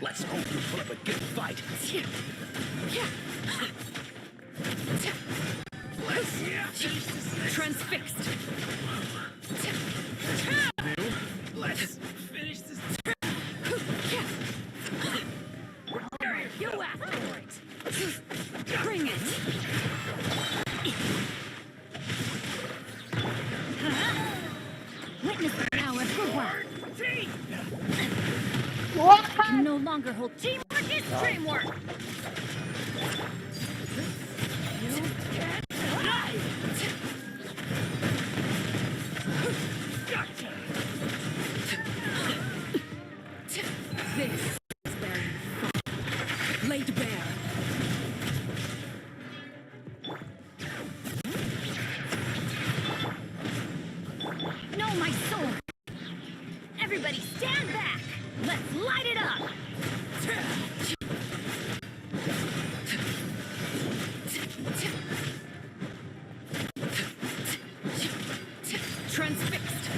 Let's hope you put up a good fight. Transfixed! Let's finish this. You asked for it! Bring it! Witness the power of good work! What? You no longer hold teamwork is dreamwork! You can't hide! This is where you fall. Laid bare. No, my sword! Everybody stand back! Let's light it up! Transfixed!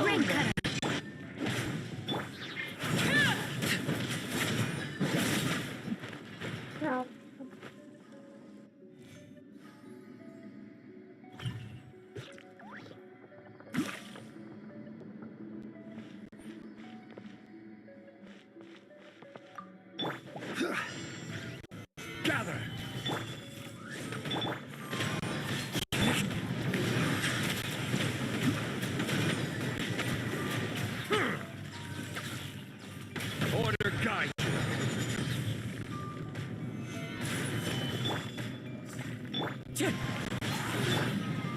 Rain cutter! No. Gather. Order guide.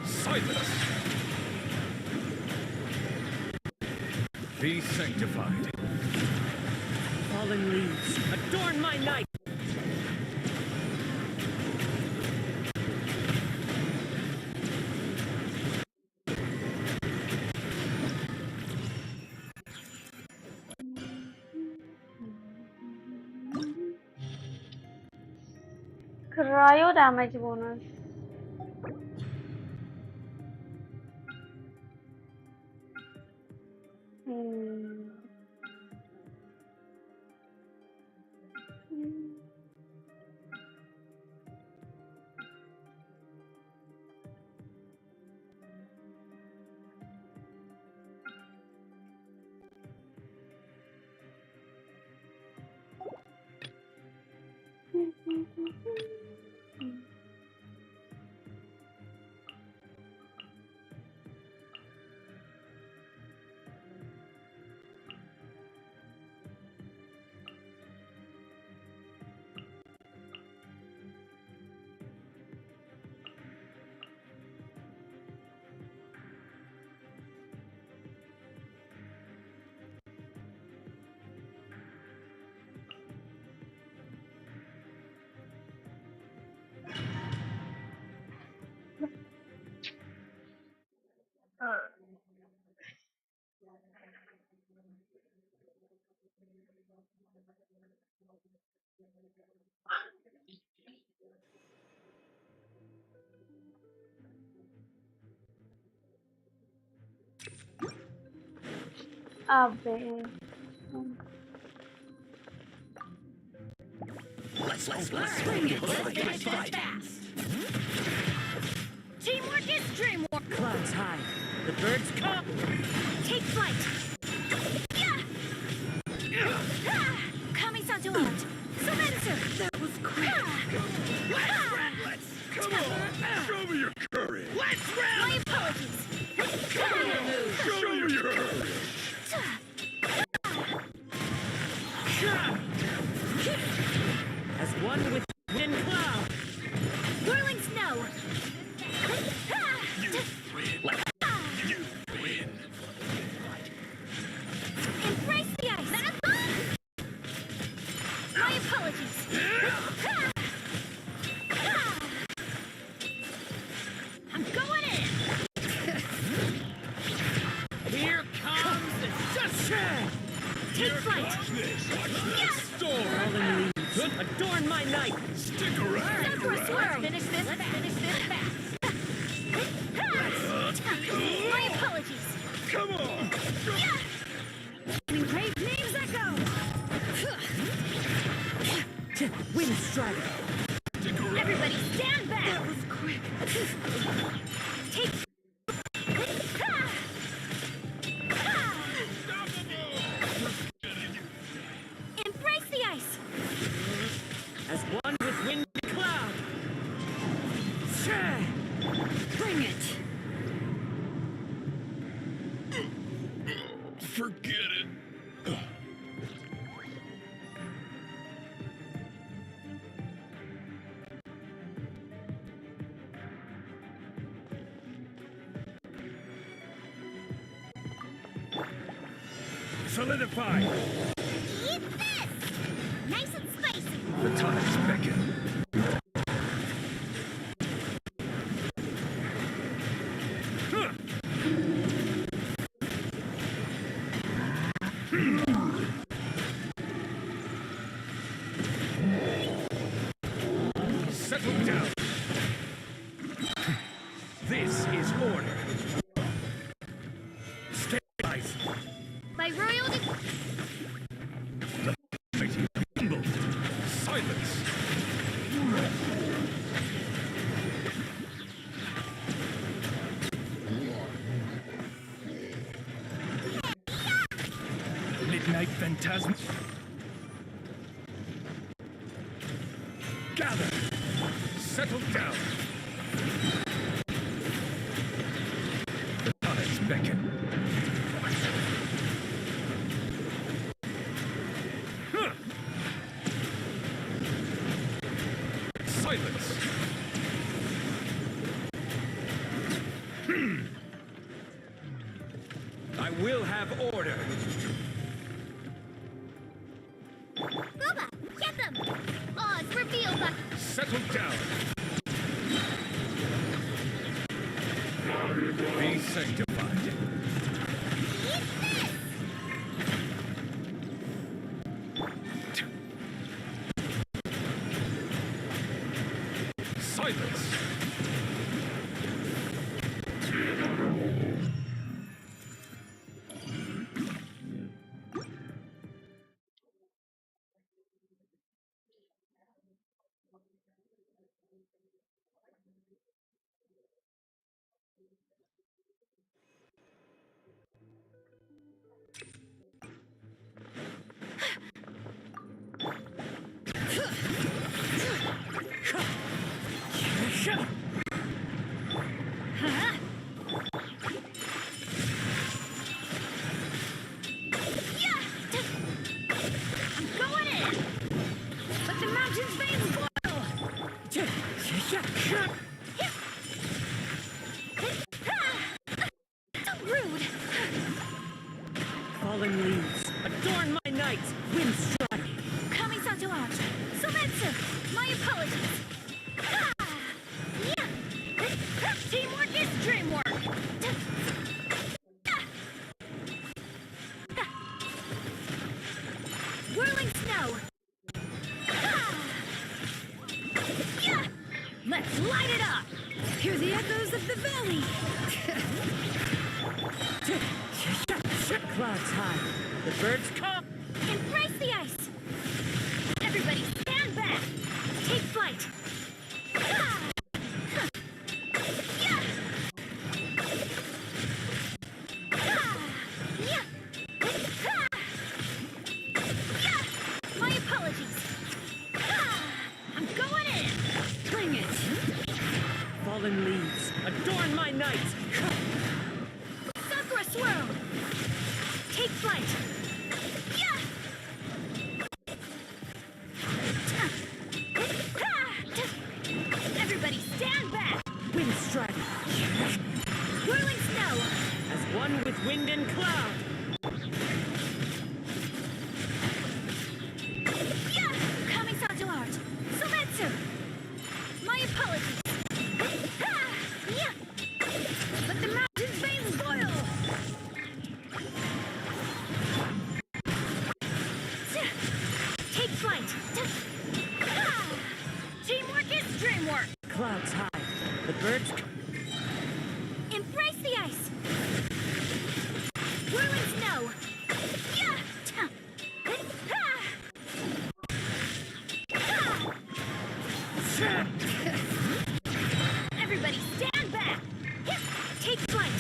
Silence. Be sanctified. Fallen leaves, adorn my night. Cryo damage bonus. Hmm. Abbe. Let's Bring it! Let's fight fast! Teamwork is dreamwork! Clouds high. The birds come. Take flight! Kami-santo out! Surrender! That was quick. Come on. Show me your courage. My apologies! Show me your courage. one with wind cloud. Whirling snow. Embrace the ice. My apologies. I'm going in. Here comes the Take flight. Watch this storm. Fallen leaves, adorn my night. Stick around. Sakura swirl. Finish this fast. My apologies. Come on. Brave names echo. Wind strike. Stick around. Everybody stand back. That was quick. Take. Embrace the ice. As one with wind cloud. Bring it. Forget it. Solidify. Eat this! Nice and spicy. The tides beckon. Huh. Settle down. This is order. Stabilize. By royal Mighty humble. Silence. Midnight phantasm. Gather. Settle down. The tides beckon. Huh. Silence. I will have order. Booba, get them! Oz, reveal the... Settle down. Be sanctified. Eat this! Silence. Let the mountain's veins boil! So rude! Fallen leaves, adorn my night. Wind strike. Kamisato out! Sometsu! My apologies! Teamwork is dreamwork! Whirling snow! Let's light it up! Hear the echoes of the valley! Clouds high. The birds come. Embrace the ice! Everybody stand back! Take flight! My apologies! I'm going in! Bring it! Fallen leaves, adorn my night. Sakura swirl! Take flight! more! Clouds high. The birds... Embrace the ice! Whirling snow! Yeah! Everybody stand back! Take flight!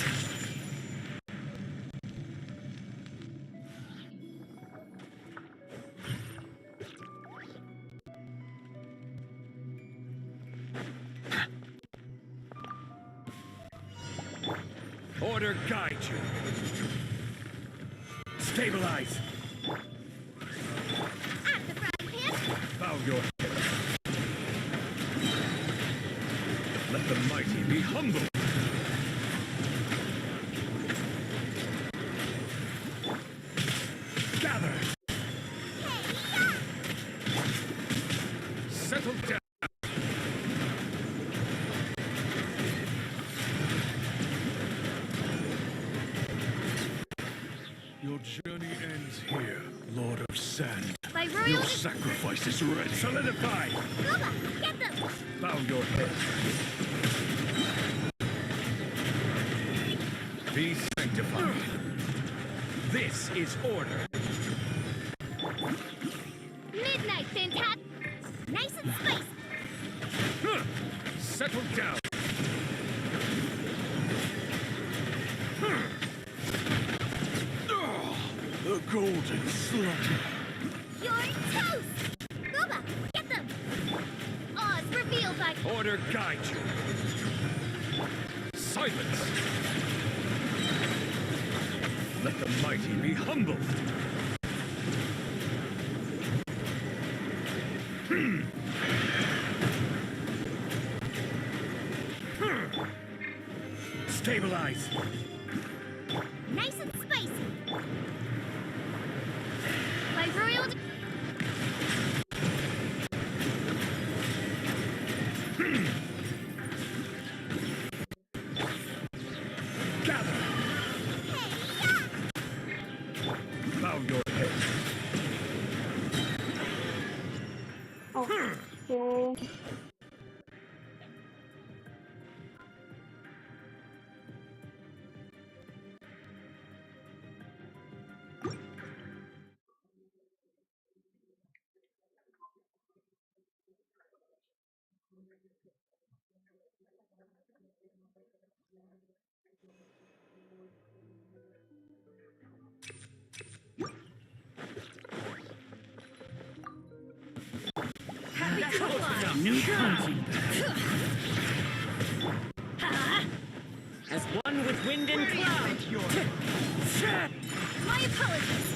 Order guide you. Stabilize. At the frying pan. Bow your head. Let the mighty be humble. Gather. Settle down. Your journey ends here, Lord of Sand. By Your royal... sacrifice is ready. Solidify. Goba, get them! Bow your head. Be sanctified. This is order. Midnight, fantastic! Nice and spicy! Settle down. The golden slaughter. You're toast! Goba, get them! Oz revealed by... Order guide you. Silence. Let the mighty be humbled. Stabilize. Nice and spicy! By royal... Gather. Bow your head. Okay. New hunting. As one with wind and cloud. My apologies!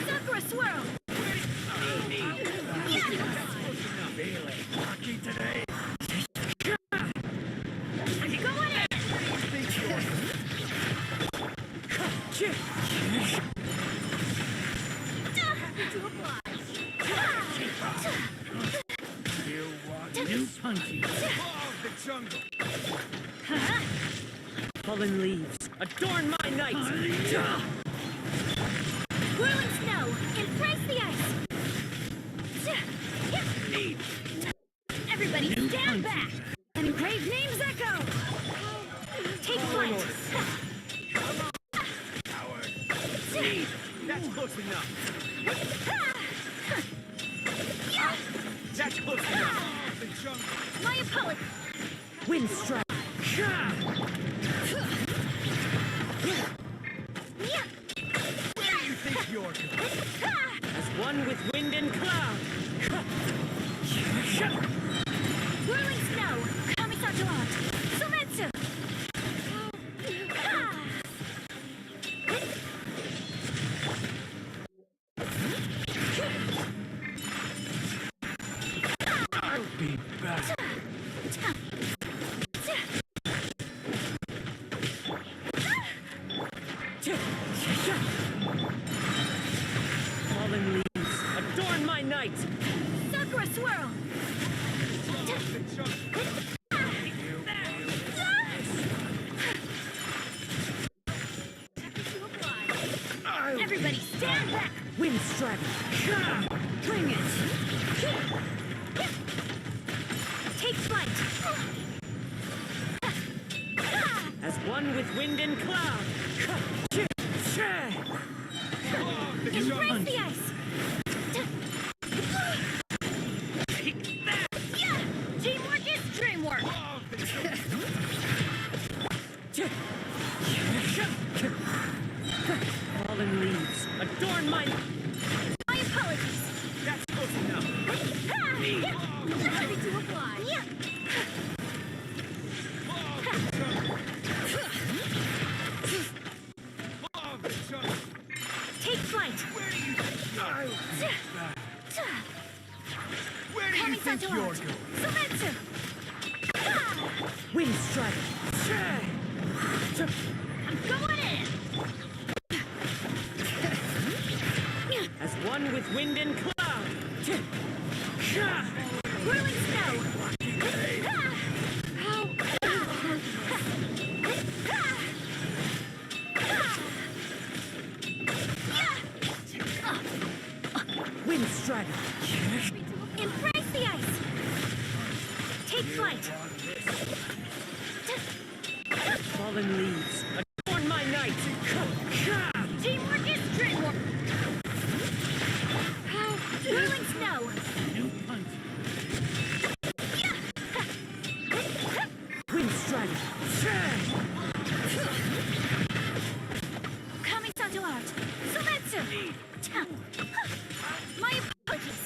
Sakura swirl! Feeling lucky today. Going in! You want New punching. the jungle. Fallen leaves. Adorn my night. Whirling snow! Embrace the ice! Everybody stand back! And engraved names echo! Take flight! That's close enough. That's close enough. The jungle. My apologies! Wind strike. Where do you think you're going? As one with wind and cloud. Whirling snow! Kamisato art! Sumetsu! I'll be back. Fallen leaves. Adorn my night. Sakura swirl! Everybody stand back! Wind strike. Bring it! wind and cloud. Embrace the ice! Take that! Yeah! Teamwork is dreamwork! Fallen leaves, adorn my... My apologies! That's close enough. Ready to apply! Take flight! Where do you think you're going? Soumetsu! Wind strike! I'm going in! As one with wind and cloud! Whirling snow! Wind strike! Embrace the ice! Take flight! Fallen leaves, adorn my night! Teamwork is dreamwork! Whirling snow! New punt. Wind strike! Kamisato art! Soumetsu! My apologies!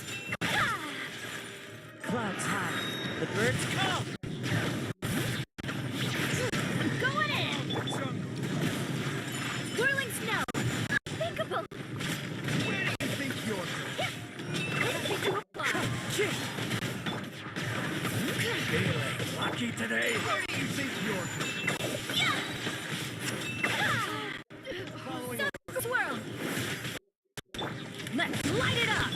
Clouds high, the birds come! I'm going in! Whirling snow! Unthinkable! Where do you think you're going? Ready to apply! Feeling lucky today? Where do you think you're going? Swirl! Let's light it up!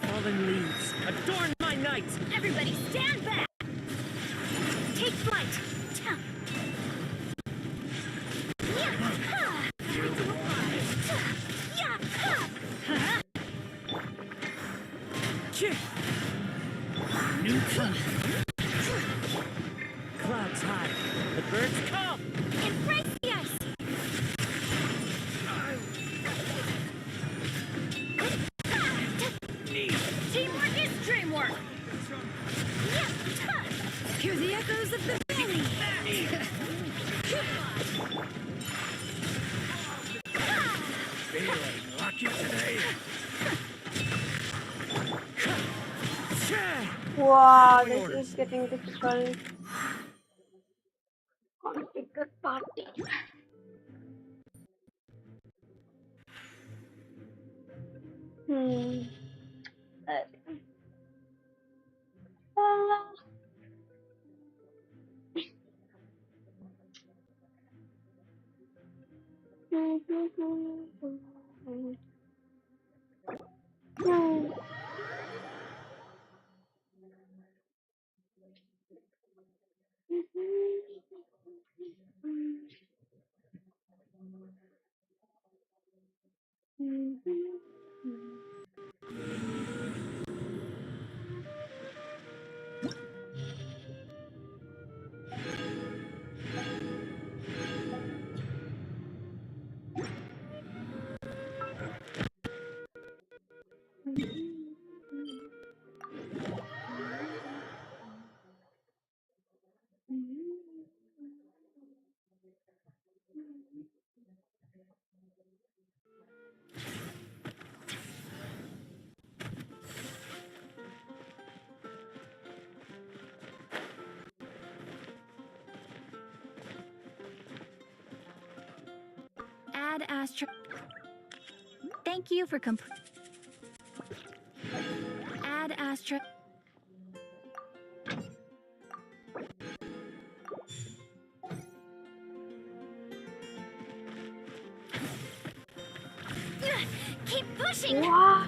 Fallen leaves, adorn my night! Everybody stand back! Take flight! New punt! Clouds high, the birds come! Embrace the ice! Teamwork is dreamwork! Hear the echoes of the valley. Feeling lucky today? Wow, this is getting difficult. Configure party. Hmm. Add Astro. Thank you for Add Astro. Keep pushing! Wow.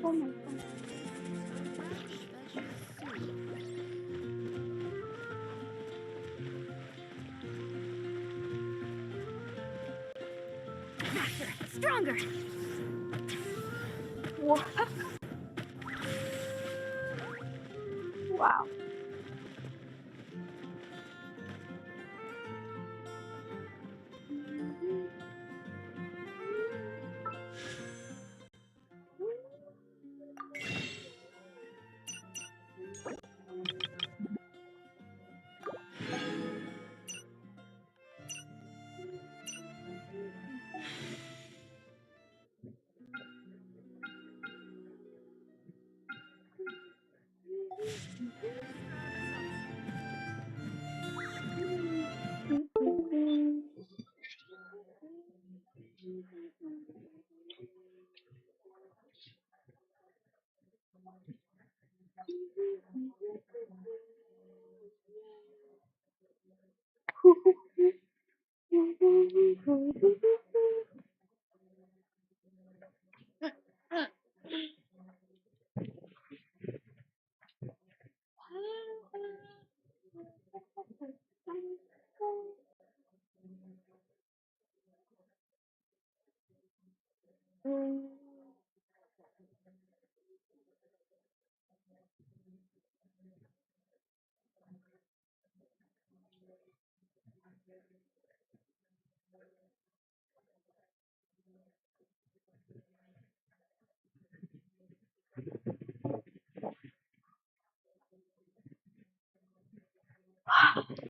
Oh my god. Faster! Stronger! Wow.